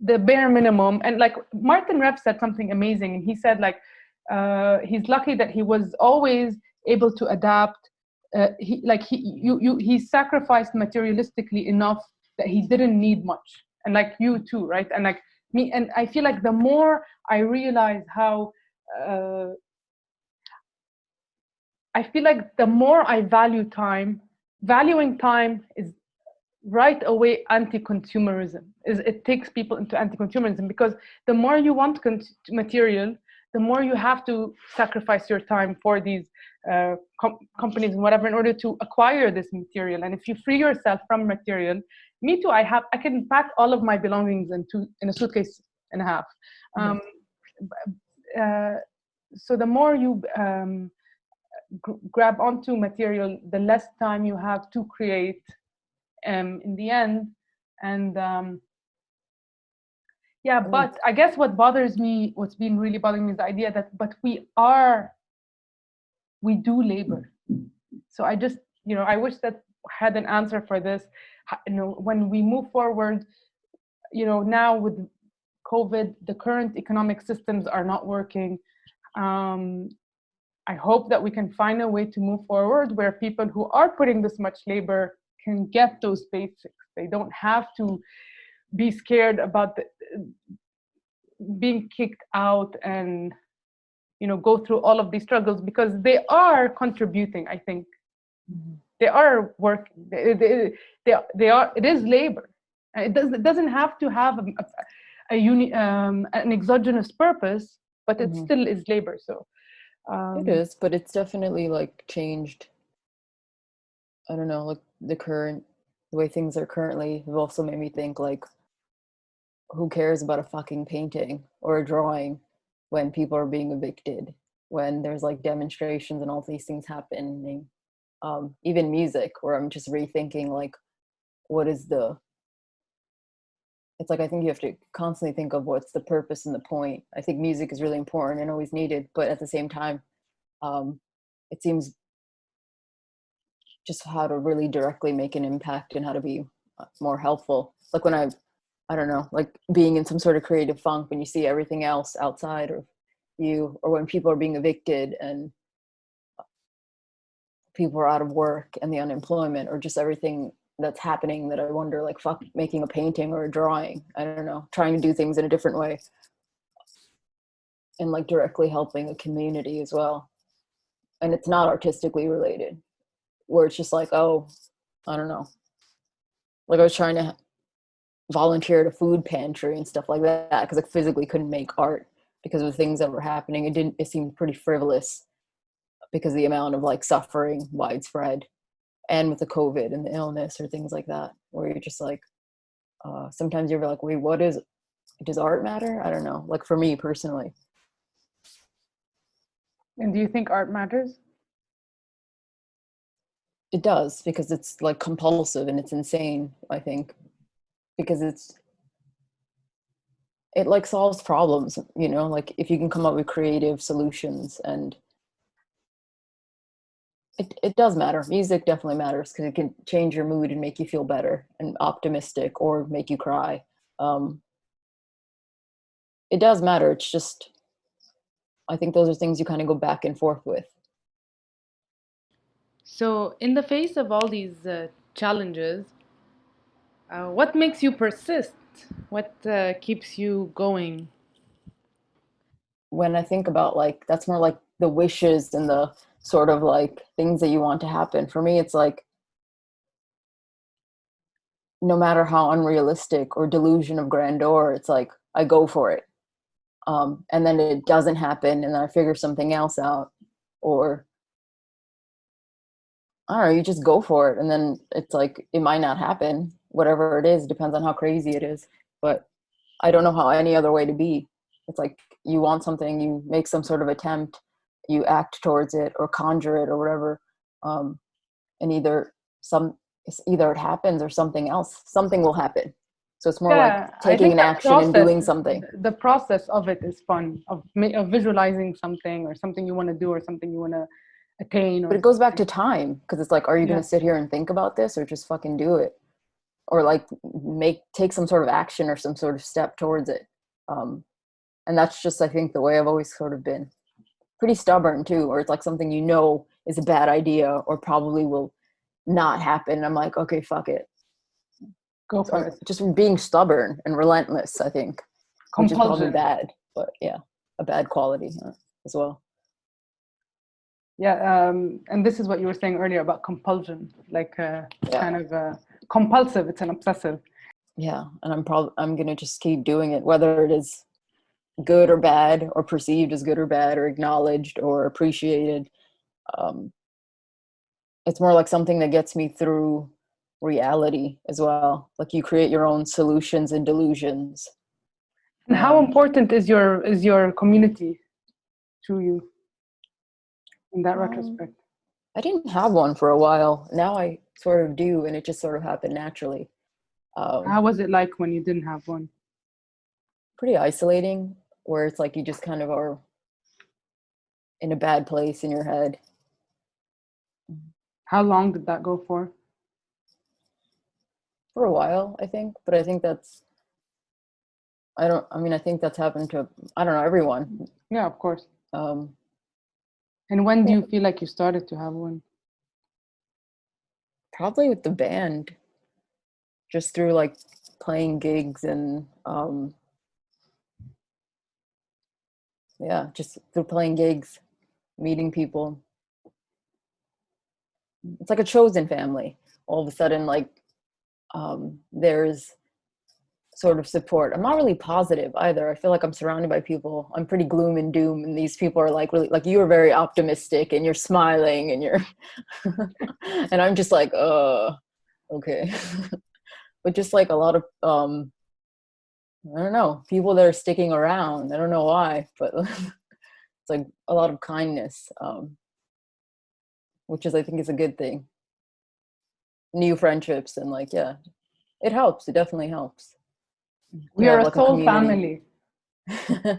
Speaker 3: bare minimum. And like Martin Rev said something amazing, and he said like he's lucky that he was always able to adapt. He sacrificed materialistically enough that he didn't need much, and like you too, right? And like me, and I feel like the more I realize how I feel like the more I value time, valuing time is right away anti-consumerism. It takes people into anti-consumerism, because the more you want material, the more you have to sacrifice your time for these companies and whatever in order to acquire this material. And if you free yourself from material, me too, I can pack all of my belongings in a suitcase and a half. So the more you grab onto material, the less time you have to create in the end. And but I guess what's been really bothering me is the idea that, but we do labor. So I just, I wish that I had an answer for this. When we move forward, now with COVID, the current economic systems are not working. I hope that we can find a way to move forward where people who are putting this much labor can get those basics. They don't have to be scared about being kicked out and go through all of these struggles, because they are contributing. I think they are working. They are. It is labor. It doesn't have to have an exogenous purpose, but it still is labor. So
Speaker 2: it is, but it's definitely like changed. I don't know, like the way things are currently have also made me think like, who cares about a fucking painting or a drawing when people are being evicted, when there's like demonstrations and all these things happening. Even music, where I'm just rethinking like, what is it's like, I think you have to constantly think of what's the purpose and the point. I think music is really important and always needed, but at the same time, it seems just how to really directly make an impact and how to be more helpful. Like when I don't know, like being in some sort of creative funk when you see everything else outside of you, or when people are being evicted and people are out of work and the unemployment, or just everything that's happening, that I wonder, like, fuck, making a painting or a drawing, I don't know, trying to do things in a different way and like directly helping a community as well. And it's not artistically related, where it's just like, oh, I don't know, like I was trying to volunteer at a food pantry and stuff like that because I physically couldn't make art because of the things that were happening. It seemed pretty frivolous because of the amount of like suffering widespread, and with the COVID and the illness or things like that, where you're just like, sometimes you're like, wait, does art matter? I don't know. Like for me personally.
Speaker 3: And do you think art matters?
Speaker 2: It does, because it's like compulsive and it's insane, I think, because it like solves problems, like if you can come up with creative solutions. And it does matter. Music definitely matters because it can change your mood and make you feel better and optimistic, or make you cry. It does matter. It's just, I think those are things you kind of go back and forth with.
Speaker 1: So, in the face of all these challenges, what makes you persist? What keeps you going?
Speaker 2: When I think about like, that's more like the wishes and the sort of like things that you want to happen. For me, it's like, no matter how unrealistic or delusion of grandeur, it's like I go for it. And then it doesn't happen, and then I figure something else out, or I don't know, you just go for it, and then it's like it might not happen. Whatever it is, depends on how crazy it is. But I don't know how any other way to be. It's like you want something, you make some sort of attempt, you act towards it or conjure it or whatever, and either it happens or something will happen. So it's more like
Speaker 3: Yeah, I
Speaker 2: taking
Speaker 3: think
Speaker 2: an
Speaker 3: that
Speaker 2: action and
Speaker 3: process,
Speaker 2: doing something.
Speaker 3: the process of it is fun, of visualizing something, or something you want to do, or something you want to attain,
Speaker 2: But
Speaker 3: or
Speaker 2: it goes back
Speaker 3: something.
Speaker 2: to time, because it's like, are you going
Speaker 3: Yeah.
Speaker 2: to sit here and think about this, or just fucking do it, or like take some sort of action or some sort of step towards it. And that's just, I think, the way I've always sort of been. Pretty stubborn too, or it's like something is a bad idea or probably will not happen, and I'm like, okay, fuck it.
Speaker 3: Go for
Speaker 2: So
Speaker 3: it.
Speaker 2: just being stubborn and relentless, I think, which is probably
Speaker 3: Compulsion.
Speaker 2: bad, but yeah, a bad quality as well.
Speaker 3: Yeah, and this is what you were saying earlier about compulsion, like it's kind of compulsive. It's an obsessive.
Speaker 2: Yeah, and I'm gonna just keep doing it, whether it is good or bad, or perceived as good or bad, or acknowledged or appreciated. It's more like something that gets me through reality as well. Like you create your own solutions and delusions.
Speaker 3: And how important is your community to you in that retrospect?
Speaker 2: I didn't have one for a while. Now I sort of do, and it just sort of happened naturally.
Speaker 3: How was it like when you didn't have one?
Speaker 2: Pretty isolating, where it's like you just kind of are in a bad place in your head.
Speaker 3: How long did that go for?
Speaker 2: For a while, I think. But I think that's I think that's happened to, I don't know, everyone.
Speaker 3: Yeah, of course.
Speaker 2: Um,
Speaker 3: And when do
Speaker 2: yeah,
Speaker 3: you feel like you started to have one?
Speaker 2: probably with the band, just through like playing gigs and yeah, just through playing gigs, meeting people. It's like a chosen family. All of a sudden, like there's sort of support. I'm not really positive either. I feel like I'm surrounded by people. I'm pretty gloom and doom, and these people are like really like you're very optimistic and you're smiling and you're and I'm just like, okay. But just like a lot of I don't know, people that are sticking around. I don't know why, but it's like a lot of kindness, which is I think is a good thing. New friendships and like yeah, it helps. It definitely helps to
Speaker 3: We are
Speaker 2: have
Speaker 3: a
Speaker 2: like a
Speaker 3: soul
Speaker 2: community.
Speaker 3: family.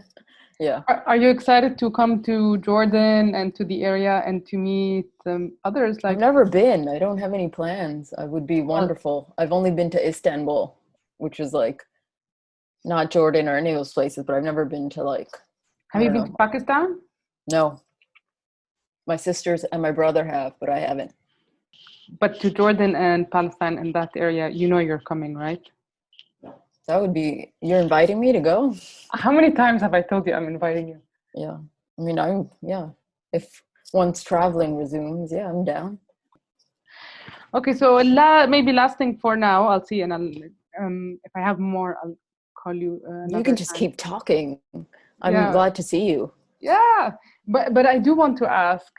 Speaker 2: Yeah.
Speaker 3: Are you excited to come to Jordan and to the area and to meet others
Speaker 2: I've
Speaker 3: like,
Speaker 2: never been. I don't have any plans. I would be
Speaker 3: well,
Speaker 2: wonderful. I've only been to Istanbul, which is like not Jordan or any of those places, but I've never been to like,
Speaker 3: have
Speaker 2: I
Speaker 3: you
Speaker 2: don't
Speaker 3: been to
Speaker 2: know.
Speaker 3: Pakistan?
Speaker 2: No, my sisters and my brother have, but I haven't.
Speaker 3: But to Jordan and Palestine in that area, you know you're coming, right?
Speaker 2: That would be, you're inviting me to go?
Speaker 3: How many times have I told you I'm inviting you?
Speaker 2: Yeah. I mean, yeah. If once traveling resumes, yeah, I'm down.
Speaker 3: Okay, so maybe last thing for now, I'll see, and I'll if I have more, I'll call you
Speaker 2: You can
Speaker 3: another
Speaker 2: just
Speaker 3: time.
Speaker 2: keep talking. I'm
Speaker 3: Yeah,
Speaker 2: glad to see you.
Speaker 3: yeah, but I do want to ask.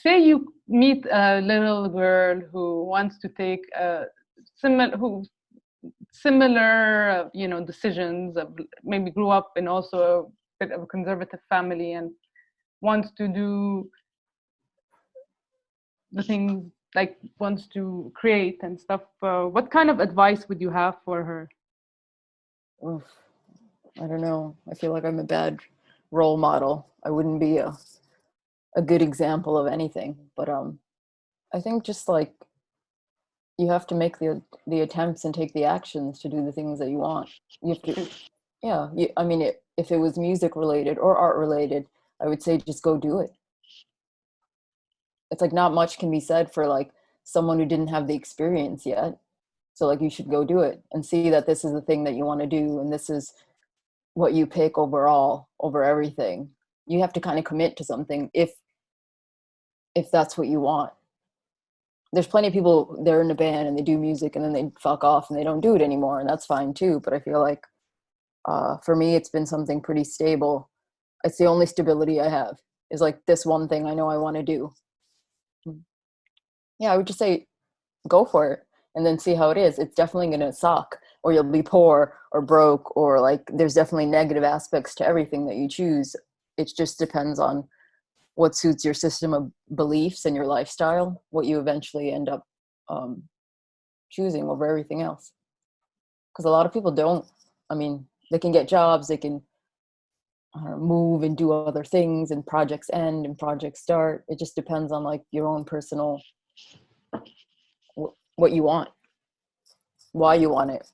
Speaker 3: Say you meet a little girl who wants to take similar, decisions. Of, maybe grew up in also a bit of a conservative family and wants to do the things like wants to create and stuff. What kind of advice would you have for her?
Speaker 2: Oof, I don't know. I feel like I'm a bad role model. I wouldn't be a good example of anything, but I think just like you have to make the attempts and take the actions to do the things that you want. You have to, yeah. I mean, if it was music related or art related, I would say just go do it. It's like not much can be said for like someone who didn't have the experience yet. So like you should go do it and see that this is the thing that you want to do and this is what you pick overall over everything. You have to kind of commit to something if that's what you want. There's plenty of people, they're in a band and they do music and then they fuck off and they don't do it anymore, and that's fine too. But I feel like for me it's been something pretty stable. It's the only stability I have is like this one thing I know I want to do. Yeah, I would just say go for it and then see how it is. It's definitely going to suck, or you'll be poor or broke, or like there's definitely negative aspects to everything that you choose. It just depends on what suits your system of beliefs and your lifestyle, what you eventually end up um, choosing over everything else. Because a lot of people don't. I mean, they can get jobs, they can move and do other things, and projects end and projects start. It just depends on like your own personal what you want, why you want it.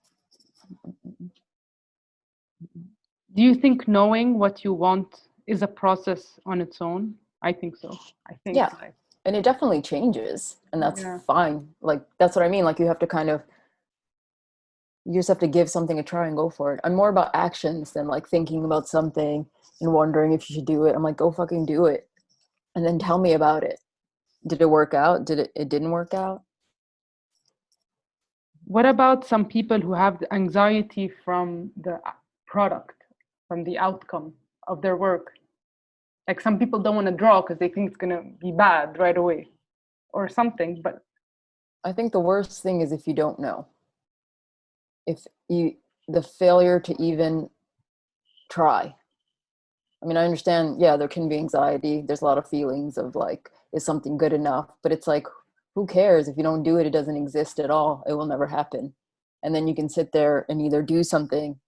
Speaker 3: Do you think knowing what you want is a process on its own? I think so. I think
Speaker 2: Yeah,
Speaker 3: like,
Speaker 2: and it definitely changes, and that's
Speaker 3: yeah.
Speaker 2: fine. Like that's what I mean. Like you have to kind of you just have to give something a try and go for it. I'm more about actions than like thinking about something and wondering if you should do it. I'm like, go fucking do it. And then tell me about it. Did it work out? It didn't work out?
Speaker 3: What about some people who have the anxiety from the product, from the outcome of their work? Like some people don't want to draw because they think it's going to be bad right away or something. But
Speaker 2: I think the worst thing is if you don't know. If you the failure to even try. I mean, I understand, yeah, there can be anxiety. There's a lot of feelings of like, is something good enough? But it's like, who cares? If you don't do it, it doesn't exist at all. It will never happen. And then you can sit there and either do something.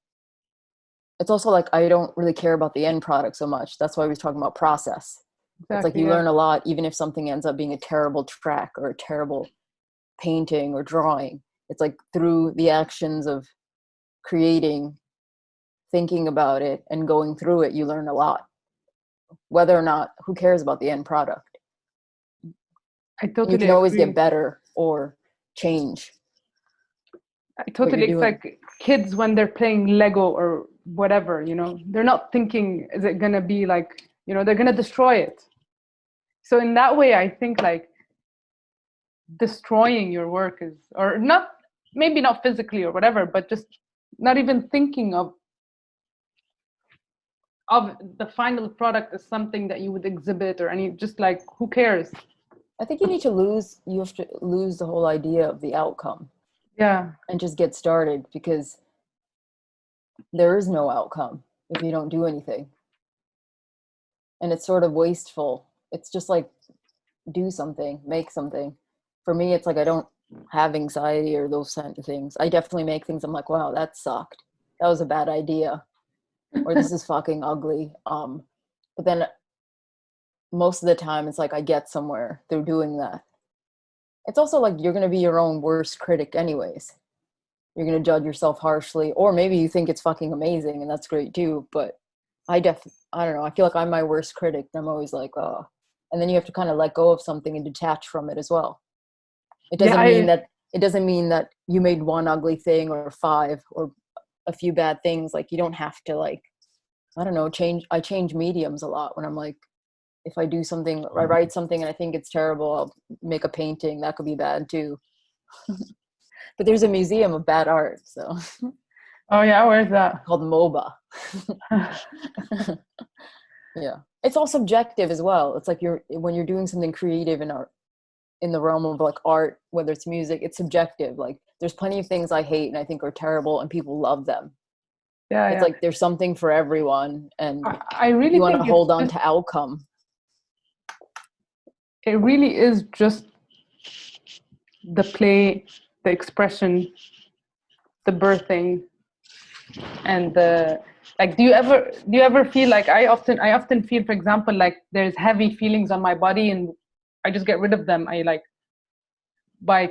Speaker 2: It's also like, I don't really care about the end product so much. That's why we're talking about process. It's like
Speaker 3: exactly,
Speaker 2: you
Speaker 3: yeah.
Speaker 2: learn a lot, even if something ends up being a terrible track or a terrible painting or drawing. It's like through the actions of creating, thinking about it and going through it, you learn a lot. Whether or not, who cares about the end product?
Speaker 3: I
Speaker 2: You
Speaker 3: totally
Speaker 2: can always
Speaker 3: agree.
Speaker 2: get better or change.
Speaker 3: I totally, it's like kids when they're playing Lego or whatever, you know, they're not thinking, is it gonna be like, you know, they're gonna destroy it. So in that way, I think like destroying your work is, or not, maybe not physically or whatever, but just not even thinking of the final product as something that you would exhibit or any, just like, who cares?
Speaker 2: I think you have to lose the whole idea of the outcome.
Speaker 3: Yeah.
Speaker 2: And just get started, because there is no outcome if you don't do anything. And it's sort of wasteful. It's just like, do something, make something. For me, it's like I don't have anxiety or those kinds of things. I definitely make things I'm like, wow, that sucked. That was a bad idea. Or this is fucking ugly. But then most of the time it's like I get somewhere through doing that. It's also like you're going to be your own worst critic anyways. You're going to judge yourself harshly, or maybe you think it's fucking amazing and that's great too. But I don't know. I feel like I'm my worst critic. I'm always like, oh, and then you have to kind of let go of something and detach from it as well. It doesn't mean that you made one ugly thing or 5 or a few bad things. Like, you don't have to, like, I don't know, I change mediums a lot when I'm like, if I do something, I write something and I think it's terrible, I'll make a painting. That could be bad too. But there's a museum of bad art, so.
Speaker 3: Oh yeah, where's that?
Speaker 2: Called MOBA. Yeah, it's all subjective as well. It's like when you're doing something creative in art, in the realm of like art, whether it's music, it's subjective. Like, there's plenty of things I hate and I think are terrible and people love them.
Speaker 3: Yeah,
Speaker 2: it's like there's something for everyone, and
Speaker 3: I really
Speaker 2: you want to
Speaker 3: think
Speaker 2: hold on to outcome.
Speaker 3: It really is just the play, the expression, the birthing, and the, like, do you ever feel like, I often feel, for example, like there's heavy feelings on my body and I just get rid of them. I like by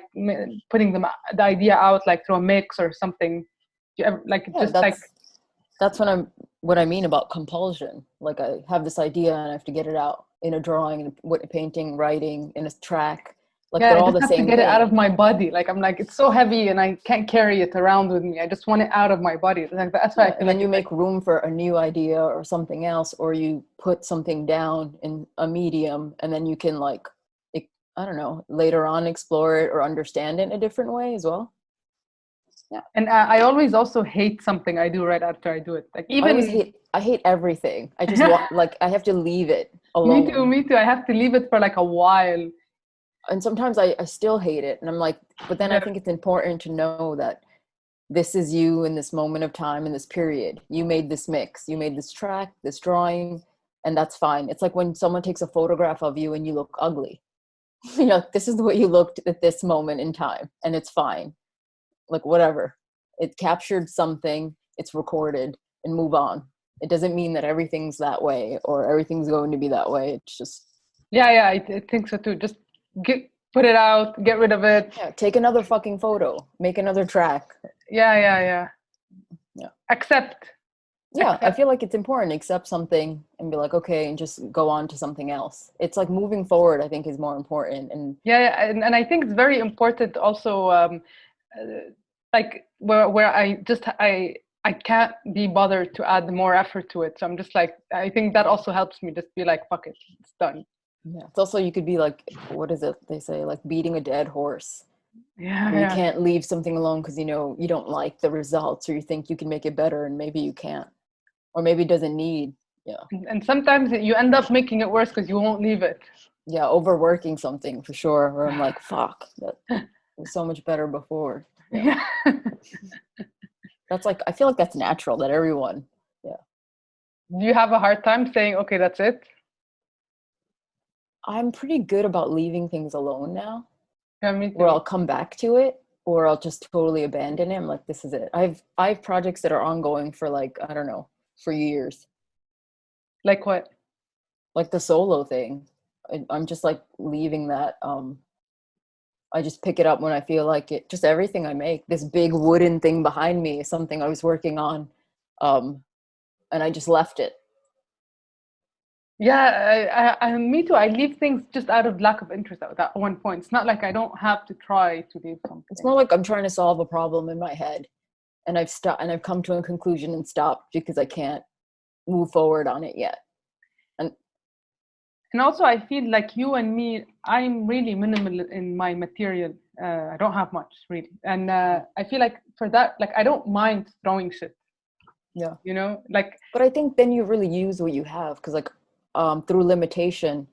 Speaker 3: putting them, the idea out, like through a mix or something. Do you ever, like,
Speaker 2: Yeah,
Speaker 3: just like,
Speaker 2: that's what I mean about compulsion. Like, I have this idea and I have to get it out in a drawing, in a painting, writing, in a track. Like,
Speaker 3: yeah,
Speaker 2: they're
Speaker 3: I
Speaker 2: all
Speaker 3: just
Speaker 2: the
Speaker 3: have to
Speaker 2: same
Speaker 3: get it out
Speaker 2: thing.
Speaker 3: of my body. Like, I'm like, it's so heavy and I can't carry it around with me. I just want it out of my body. Like, that's why I feel
Speaker 2: and
Speaker 3: like
Speaker 2: then you make room for a new idea or something else, or you put something down in a medium, and then you can, like, I don't know, later on explore it or understand it in a different way as well. Yeah.
Speaker 3: And I always also hate something I do right after I do it. Like, even
Speaker 2: I hate everything. I just want, like, I have to leave it alone.
Speaker 3: Me too. I have to leave it for like a while.
Speaker 2: And sometimes I still hate it. And I'm like, but then I think it's important to know that this is you in this moment of time, in this period. You made this mix, you made this track, this drawing, and that's fine. It's like when someone takes a photograph of you and you look ugly. You know, this is the way you looked at this moment in time, and it's fine. Like, whatever. It captured something, it's recorded, and move on. It doesn't mean that everything's that way or everything's going to be that way. It's just,
Speaker 3: Yeah, I think so too. Just put it out, get rid of it.
Speaker 2: yeah, take another fucking photo, make another track.
Speaker 3: Yeah. Accept.
Speaker 2: Yeah, I feel like it's important to accept something and be like, okay, and just go on to something else. It's like moving forward, I think, is more important. And
Speaker 3: and I think it's very important also, like where I can't be bothered to add more effort to it. So I'm just like, I think that also helps me just be like, fuck it, it's done.
Speaker 2: yeah, it's also, you could be like, what is it they say, like beating a dead horse.
Speaker 3: Yeah,
Speaker 2: You can't leave something alone because, you know, you don't like the results, or you think you can make it better, and maybe you can't, or maybe it doesn't need. Yeah.
Speaker 3: And sometimes you end up making it worse because you won't leave it.
Speaker 2: Yeah, overworking something for sure, where I'm like, fuck, that was so much better before. Yeah. That's like, I feel like that's natural, that everyone. Yeah.
Speaker 3: Do you have a hard time saying, okay, that's it?
Speaker 2: I'm pretty good about leaving things alone now.
Speaker 3: Yeah, me too.
Speaker 2: Where I'll come back to it, or I'll just totally abandon it. I'm like, this is it. I have projects that are ongoing for, like, I don't know, for years.
Speaker 3: Like what?
Speaker 2: Like the solo thing. I'm just like leaving that. I just pick it up when I feel like it. Just everything I make. This big wooden thing behind me is something I was working on and I just left it.
Speaker 3: Yeah, me too. I leave things just out of lack of interest at that one point. It's not like I don't have to try to leave something.
Speaker 2: It's more like I'm trying to solve a problem in my head, and I've stopped, and I've come to a conclusion and stopped because I can't move forward on it yet.
Speaker 3: And also, I feel like you and me, I'm really minimal in my material. I don't have much, really. And I feel like for that, like, I don't mind throwing shit.
Speaker 2: Yeah.
Speaker 3: You know, like.
Speaker 2: But I think then you really use what you have, because like through limitation,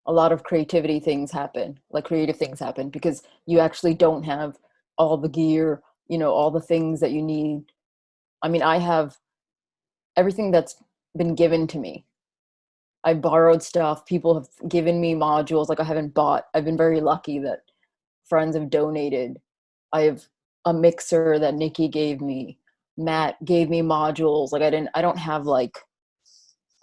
Speaker 2: a lot of creative things happen, because you actually don't have all the gear, all the things that you need. I mean, I have everything that's been given to me. I've borrowed stuff. People have given me modules. Like, I haven't bought. I've been very lucky that friends have donated. I have a mixer that Nikki gave me. Matt gave me modules. Like, I don't have like,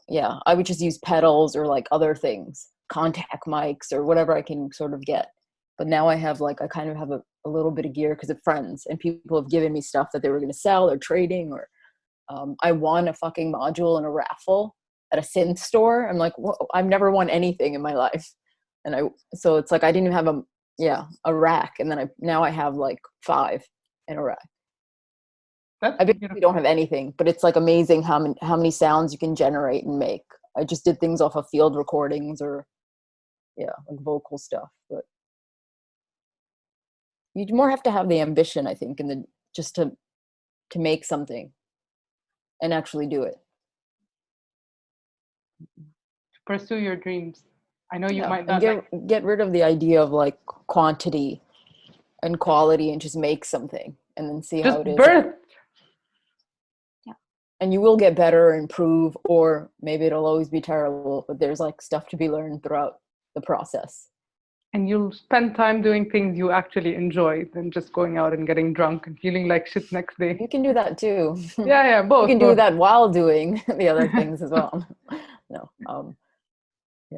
Speaker 2: yeah, I would just use pedals or like other things, contact mics or whatever I can sort of get. But now I kind of have a little bit of gear because of friends, and people have given me stuff that they were going to sell or trading, or I won a fucking module in a raffle at a synth store. I'm like, I've never won anything in my life. So it's like, I didn't even have a rack. And then now I have like 5 in a rack. I basically don't have anything, but it's like amazing how many sounds you can generate and make. I just did things off of field recordings or like vocal stuff, but you more have to have the ambition, I think, just to make something and actually do it.
Speaker 3: Pursue your dreams. I know you might not
Speaker 2: get rid of the idea of like quantity and quality, and just make something and then see how it is.
Speaker 3: Birth.
Speaker 2: Yeah. And you will get better, improve, or maybe it'll always be terrible, but there's like stuff to be learned throughout the process.
Speaker 3: And you'll spend time doing things you actually enjoy than just going out and getting drunk and feeling like shit next day.
Speaker 2: You can do that too.
Speaker 3: Yeah, both.
Speaker 2: You can do that while doing the other things as well. No.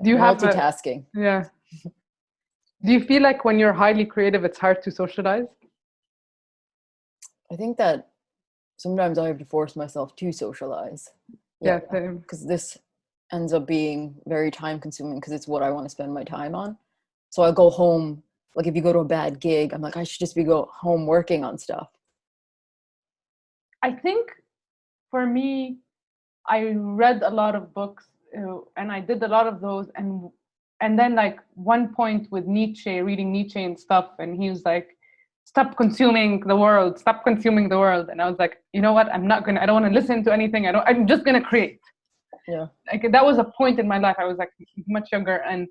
Speaker 3: Do you
Speaker 2: multitasking?
Speaker 3: Do you feel like when you're highly creative, it's hard to socialize?
Speaker 2: I think that sometimes I have to force myself to socialize.
Speaker 3: Yeah, same.
Speaker 2: Because this ends up being very time consuming, because it's what I want to spend my time on. So I go home, like if you go to a bad gig, I'm like, I should just go home working on stuff.
Speaker 3: I think for me, I read a lot of books and I did a lot of those. And then like one point with Nietzsche, reading Nietzsche and stuff, and he was like, stop consuming the world. And I was like, you know what? I don't want to listen to anything. I'm just going to create.
Speaker 2: Yeah.
Speaker 3: Like that was a point in my life. I was like much younger, and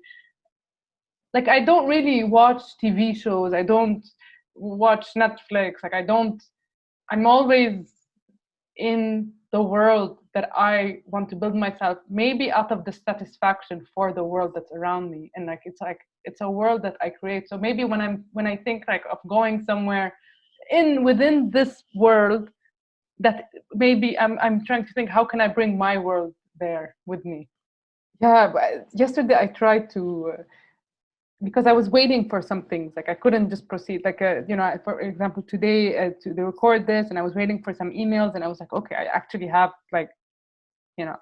Speaker 3: like I don't really watch TV shows. I don't watch Netflix. I'm always in the world that I want to build myself, maybe out of the satisfaction for the world that's around me. And it's a world that I create. So maybe when I think like of going somewhere within this world, that maybe I'm trying to think, how can I bring my world there with me? Yeah, but yesterday I tried to, because I was waiting for some things, like I couldn't just proceed. Like, for example, today to record this, and I was waiting for some emails, and I was like, okay, I actually have like,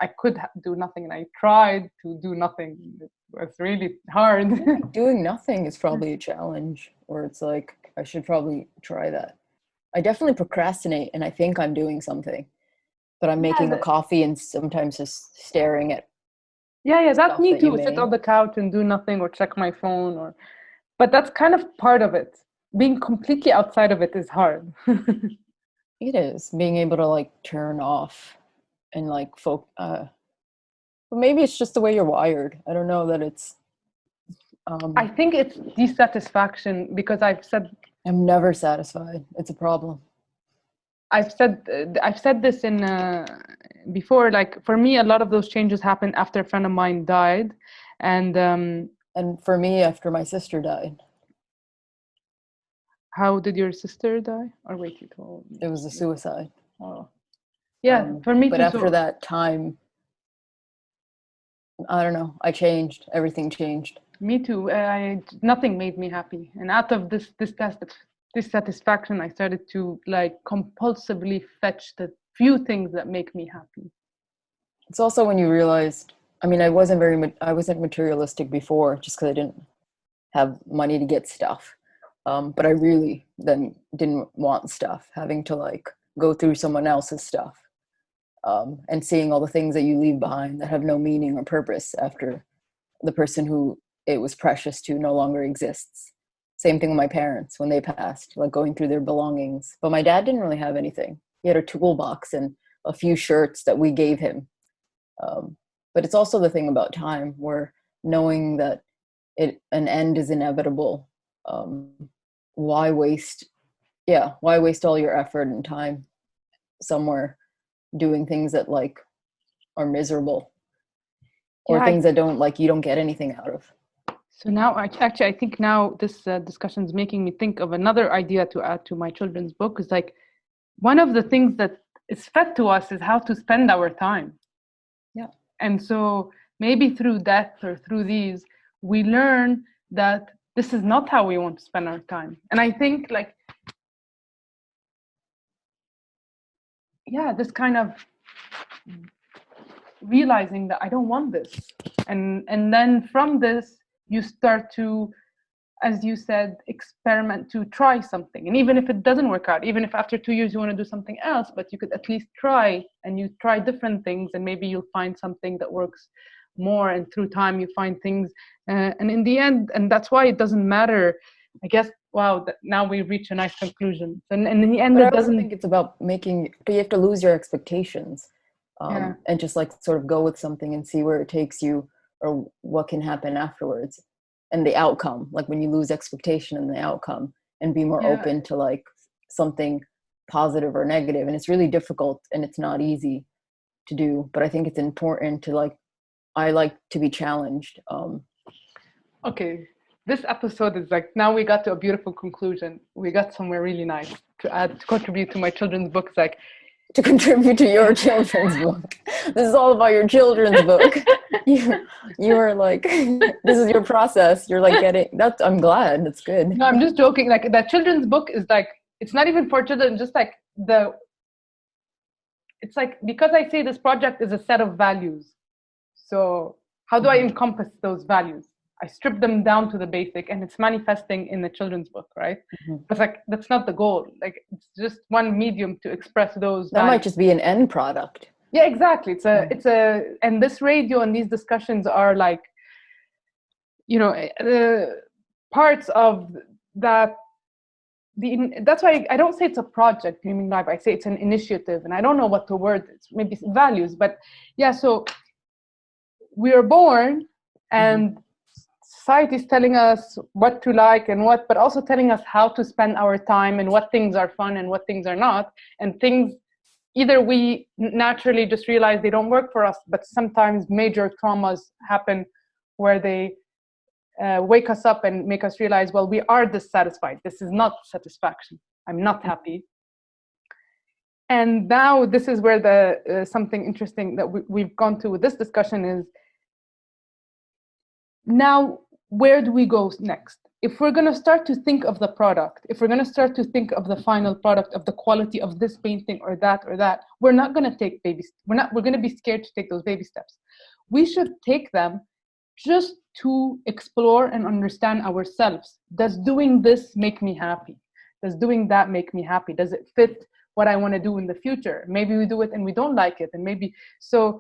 Speaker 3: I could do nothing, and I tried to do nothing. It was really hard.
Speaker 2: Doing nothing is probably a challenge, or it's like, I should probably try that. I definitely procrastinate, and I think I'm doing something, but I'm making a coffee and sometimes just staring at.
Speaker 3: Yeah, that's me too. Sit on the couch and do nothing, or check my phone, but that's kind of part of it. Being completely outside of it is hard.
Speaker 2: It is, being able to like turn off and like but maybe it's just the way you're wired. I don't know that it's
Speaker 3: I think it's dissatisfaction, because
Speaker 2: I'm never satisfied. It's a problem.
Speaker 3: I've said this in before. Like for me, a lot of those changes happened after a friend of mine died, and
Speaker 2: for me, after my sister died.
Speaker 3: How did your sister die? Or wait, you told me.
Speaker 2: It was a suicide.
Speaker 3: Oh, yeah, for me
Speaker 2: but
Speaker 3: too.
Speaker 2: But after that time, I don't know. I changed. Everything changed.
Speaker 3: Me too. Nothing made me happy, and out of this dissatisfaction, I started to like compulsively fetch the few things that make me happy.
Speaker 2: It's also when you realized, I mean, I wasn't materialistic before just because I didn't have money to get stuff. But I really then didn't want stuff, having to like go through someone else's stuff, and seeing all the things that you leave behind that have no meaning or purpose after the person who it was precious to no longer exists. Same thing with my parents when they passed, like going through their belongings. But my dad didn't really have anything. He had a toolbox and a few shirts that we gave him. But it's also the thing about time where knowing that an end is inevitable. Um, why waste? Yeah, why waste all your effort and time somewhere doing things that like are miserable or
Speaker 3: Yeah,
Speaker 2: things that don't like you don't get anything out of.
Speaker 3: so now, I think now this discussion is making me think of another idea to add to my children's book. Is like one of the things that is fed to us is how to spend our time.
Speaker 2: Yeah.
Speaker 3: And so maybe through death or through these, we learn that this is not how we want to spend our time. And I think like, yeah, this kind of realizing that I don't want this. And then from this, you start to, as you said, experiment to try something. And even if it doesn't work out, even if after 2 years you want to do something else, but you could at least try, and you try different things, and maybe you'll find something that works more. And through time, you find things. And in the end, and that's why it doesn't matter, I guess, wow, now we reach a nice conclusion. And in the end,
Speaker 2: But I
Speaker 3: it
Speaker 2: also
Speaker 3: doesn't.
Speaker 2: think it's about making, but you have to lose your expectations,
Speaker 3: Yeah.
Speaker 2: and just like sort of go with something and see where it takes you or what can happen afterwards and the outcome, like when you lose expectation and the outcome, and be more
Speaker 3: Yeah.
Speaker 2: open to like something positive or negative. And it's really difficult and it's not easy to do, but I think it's important to like, I like to be challenged.
Speaker 3: Okay, this episode is like, now we got to a beautiful conclusion. We got somewhere really nice to add, to contribute to my children's book. It's like,
Speaker 2: to contribute to your children's book. This is all about your children's book. You are like, this is your process. You're like getting that. I'm glad. That's good.
Speaker 3: no, I'm just joking. Like that children's book is like, it's not even for children, just like it's like, because I say this project is a set of values. So how do I encompass those values? I strip them down to the basic, and it's manifesting in the children's book, right?
Speaker 2: Mm-hmm.
Speaker 3: But like, that's not the goal. Like, it's just one medium to express those
Speaker 2: That
Speaker 3: values.
Speaker 2: might just be an end product.
Speaker 3: Yeah, exactly. And this radio and these discussions are like, parts of that. That's why I don't say it's a project, Dreaming Live. I say it's an initiative, and I don't know what the word is. Maybe it's values, but yeah. So we are born, and society is telling us what to like and what, but also telling us how to spend our time and what things are fun and what things are not, and things. Either we naturally just realize they don't work for us, but sometimes major traumas happen where they wake us up and make us realize, well, we are dissatisfied. This is not satisfaction. I'm not happy. And now this is where the something interesting that we've gone to with this discussion is, now where do we go next? If we're going to start to think of the product, if we're going to start to think of the final product, of the quality of this painting or that, we're not going to take we're going to be scared to take those baby steps. We should take them just to explore and understand ourselves. Does doing this make me happy? Does doing that make me happy? Does it fit what I want to do in the future? Maybe we do it and we don't like it, and maybe so.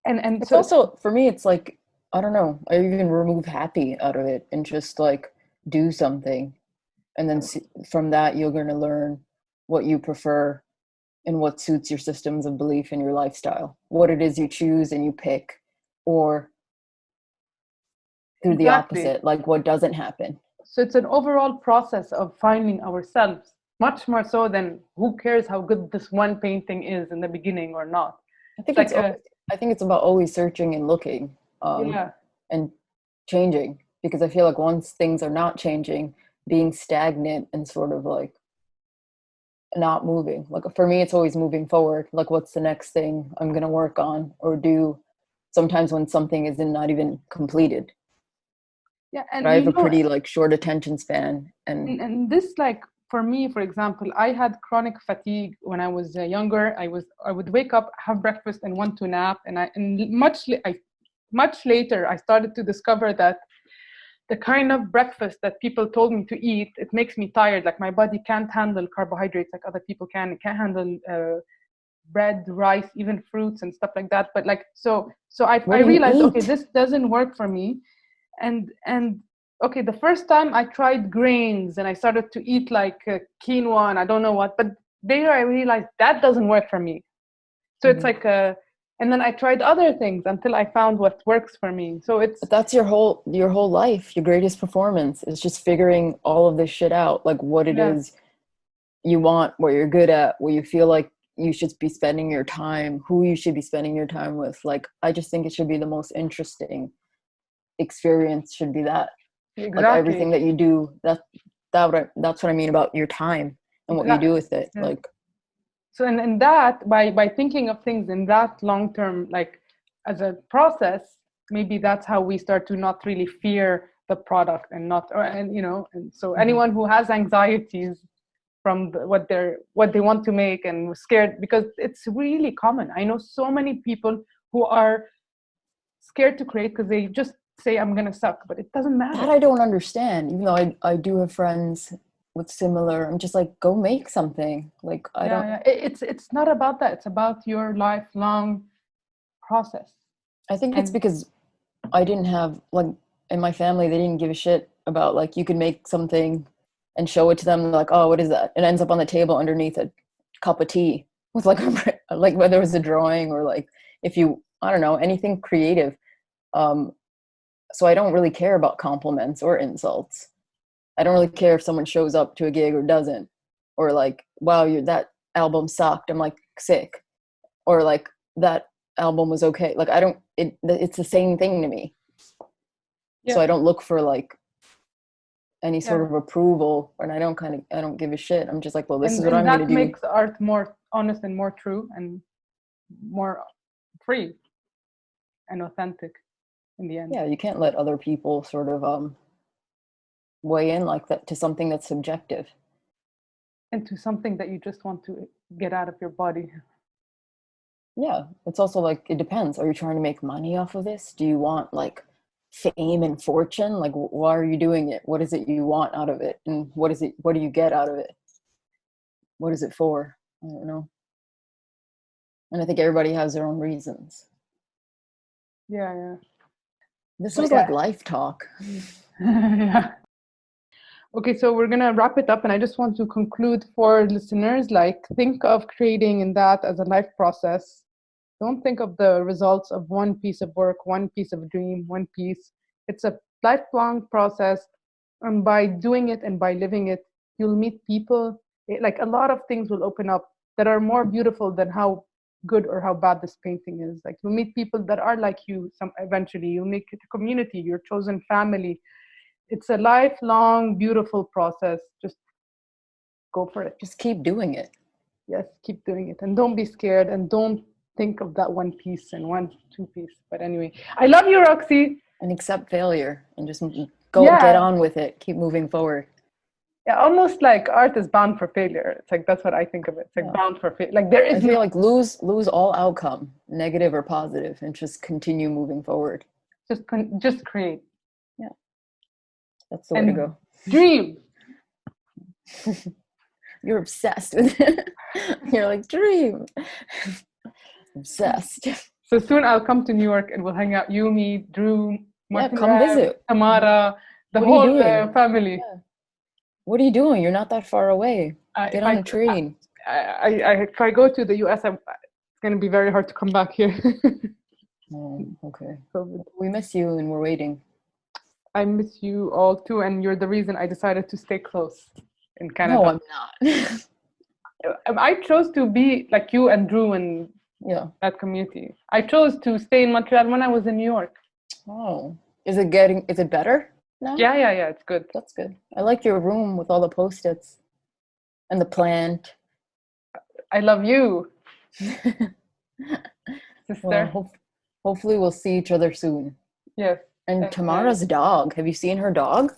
Speaker 3: And
Speaker 2: It's
Speaker 3: so
Speaker 2: also, for me, it's like, I don't know, I even remove happy out of it and just like do something, and then from that you're going to learn what you prefer and what suits your systems of belief and your lifestyle, what it is you choose and you pick, or through the opposite, like what doesn't happen.
Speaker 3: So it's an overall process of finding ourselves, much more so than who cares how good this one painting is in the beginning or not.
Speaker 2: I think it's about always searching and looking, and changing, because I feel like once things are not changing, being stagnant and sort of like not moving. Like for me, it's always moving forward. Like what's the next thing I'm going to work on or do, sometimes when something is not even completed.
Speaker 3: Yeah, and
Speaker 2: but I have a pretty like short attention span, and
Speaker 3: this like for me, for example, I had chronic fatigue when I was younger. I would wake up, have breakfast, and want to nap. And much later, I started to discover that the kind of breakfast that people told me to eat, it makes me tired. Like my body can't handle carbohydrates like other people can. It can't handle bread, rice, even fruits and stuff like that. But like, so I realized, okay, this doesn't work for me. And okay, the first time I tried grains and I started to eat like quinoa and I don't know what, but there I realized that doesn't work for me. So it's like and then I tried other things until I found what works for me. So
Speaker 2: but that's your whole life. Your greatest performance is just figuring all of this shit out, like what it is you want, what you're good at, what you feel like you should be spending your time, who you should be spending your time with. Like, I just think it should be the most interesting experience, should be that.
Speaker 3: Exactly.
Speaker 2: Like everything that you do, that's what I mean about your time and what you do with it.
Speaker 3: Yeah.
Speaker 2: Like,
Speaker 3: so and that by thinking of things in that long term, like as a process, maybe that's how we start to not really fear the product and not, and you know, and so anyone who has anxieties from what they want to make and scared, because it's really common. I know so many people who are scared to create because they just say I'm gonna suck, but it doesn't matter.
Speaker 2: That I don't understand, even though I do have friends with similar. I'm just like, go make something. Like, I don't.
Speaker 3: Yeah. It's not about that. It's about your lifelong process.
Speaker 2: I think it's because I didn't have, like, in my family, they didn't give a shit about, like, you could make something and show it to them. Like, oh, what is that? It ends up on the table underneath a cup of tea with like like whether it was a drawing or like, if you, I don't know, anything creative. So I don't really care about compliments or insults. I don't really care if someone shows up to a gig or doesn't, or like, wow, that album sucked. I'm like, sick. Or like, that album was okay. Like, I don't, it's the same thing to me. Yeah. So I don't look for like any sort of approval, and I don't give a shit. I'm just like, well, this is what I'm going to do.
Speaker 3: That makes art more honest and more true and more free and authentic in the end.
Speaker 2: Yeah, you can't let other people sort of weigh in like that to something that's subjective.
Speaker 3: And to something that you just want to get out of your body.
Speaker 2: Yeah, it's also like, it depends. Are you trying to make money off of this? Do you want like fame and fortune? Like, why are you doing it? What is it you want out of it? And what do you get out of it? What is it for? I don't know. And I think everybody has their own reasons.
Speaker 3: Yeah.
Speaker 2: This was like life talk.
Speaker 3: Yeah. Okay, so we're gonna wrap it up, and I just want to conclude for listeners, like, think of creating in that as a life process. Don't think of the results of one piece of work, one piece of dream, one piece. It's a lifelong process, and by doing it and by living it, you'll meet people. Like, a lot of things will open up that are more beautiful than how good or how bad this painting is. Like, you'll meet people that are like you. Eventually, you'll make it a community, your chosen family. It's a lifelong, beautiful process. Just go for it.
Speaker 2: Just keep doing it.
Speaker 3: Yes, keep doing it. And don't be scared, and don't think of that one piece and two piece. But anyway, I love you, Roxy.
Speaker 2: And accept failure and just get on with it. Keep moving forward.
Speaker 3: Yeah, almost like art is bound for failure. It's like, that's what I think of it. It's like bound for failure. Like, there is,
Speaker 2: I feel like lose all outcome, negative or positive, and just continue moving forward.
Speaker 3: Just create.
Speaker 2: Yeah. That's the way to go.
Speaker 3: Dream.
Speaker 2: You're obsessed with it. You're like, dream. Obsessed.
Speaker 3: So soon I'll come to New York and we'll hang out. You, me, Drew, Martin,
Speaker 2: come visit.
Speaker 3: Tamara, the whole family.
Speaker 2: Yeah. What are you doing? You're not that far away. Get on a train.
Speaker 3: If I go to the US, it's going to be very hard to come back here.
Speaker 2: Oh, okay. So we miss you and we're waiting.
Speaker 3: I miss you all too, and you're the reason I decided to stay close in Canada.
Speaker 2: No, I'm
Speaker 3: not. I chose to be like you and Drew and that community. I chose to stay in Montreal when I was in New York.
Speaker 2: Oh, is it better now?
Speaker 3: Yeah, it's good.
Speaker 2: That's good. I like your room with all the Post-its and the plant.
Speaker 3: I love you, sister.
Speaker 2: Well, hopefully we'll see each other soon.
Speaker 3: Yes.
Speaker 2: And Tamara's dog. Have you seen her dog?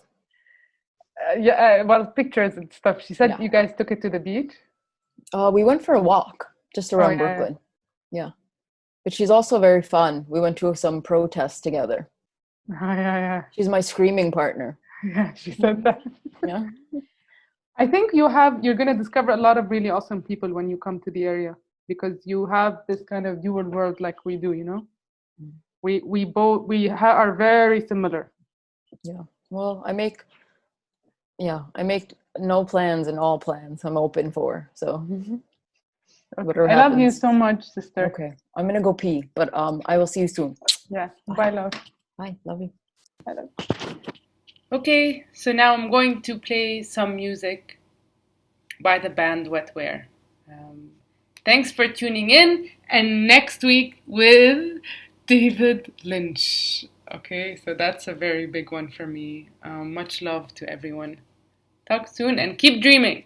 Speaker 3: Yeah, well, pictures and stuff. She said
Speaker 2: Yeah.
Speaker 3: you guys took it to the beach.
Speaker 2: We went for a walk just
Speaker 3: Oh
Speaker 2: around
Speaker 3: yeah,
Speaker 2: Brooklyn. Yeah. But she's also very fun. We went to some protests together.
Speaker 3: yeah, yeah,
Speaker 2: She's my screaming partner.
Speaker 3: yeah. Yeah, she said that.
Speaker 2: Yeah.
Speaker 3: I think you're gonna discover a lot of really awesome people when you come to the area because you have this kind of dual world like we do, you know. We both are very similar.
Speaker 2: Yeah. Well, I make no plans and all plans I'm open for. So whatever
Speaker 3: I love you
Speaker 2: happens.
Speaker 3: so much, sister.
Speaker 2: Okay. I'm gonna go pee, but I will see you soon.
Speaker 3: Yeah. Bye, love.
Speaker 2: Bye. Love you.
Speaker 3: Bye, love.
Speaker 1: Okay, so now I'm going to play some music by the band Wetware. Thanks for tuning in, and next week with David Lynch. Okay, so that's a very big one for me. Much love to everyone. Talk soon and keep dreaming.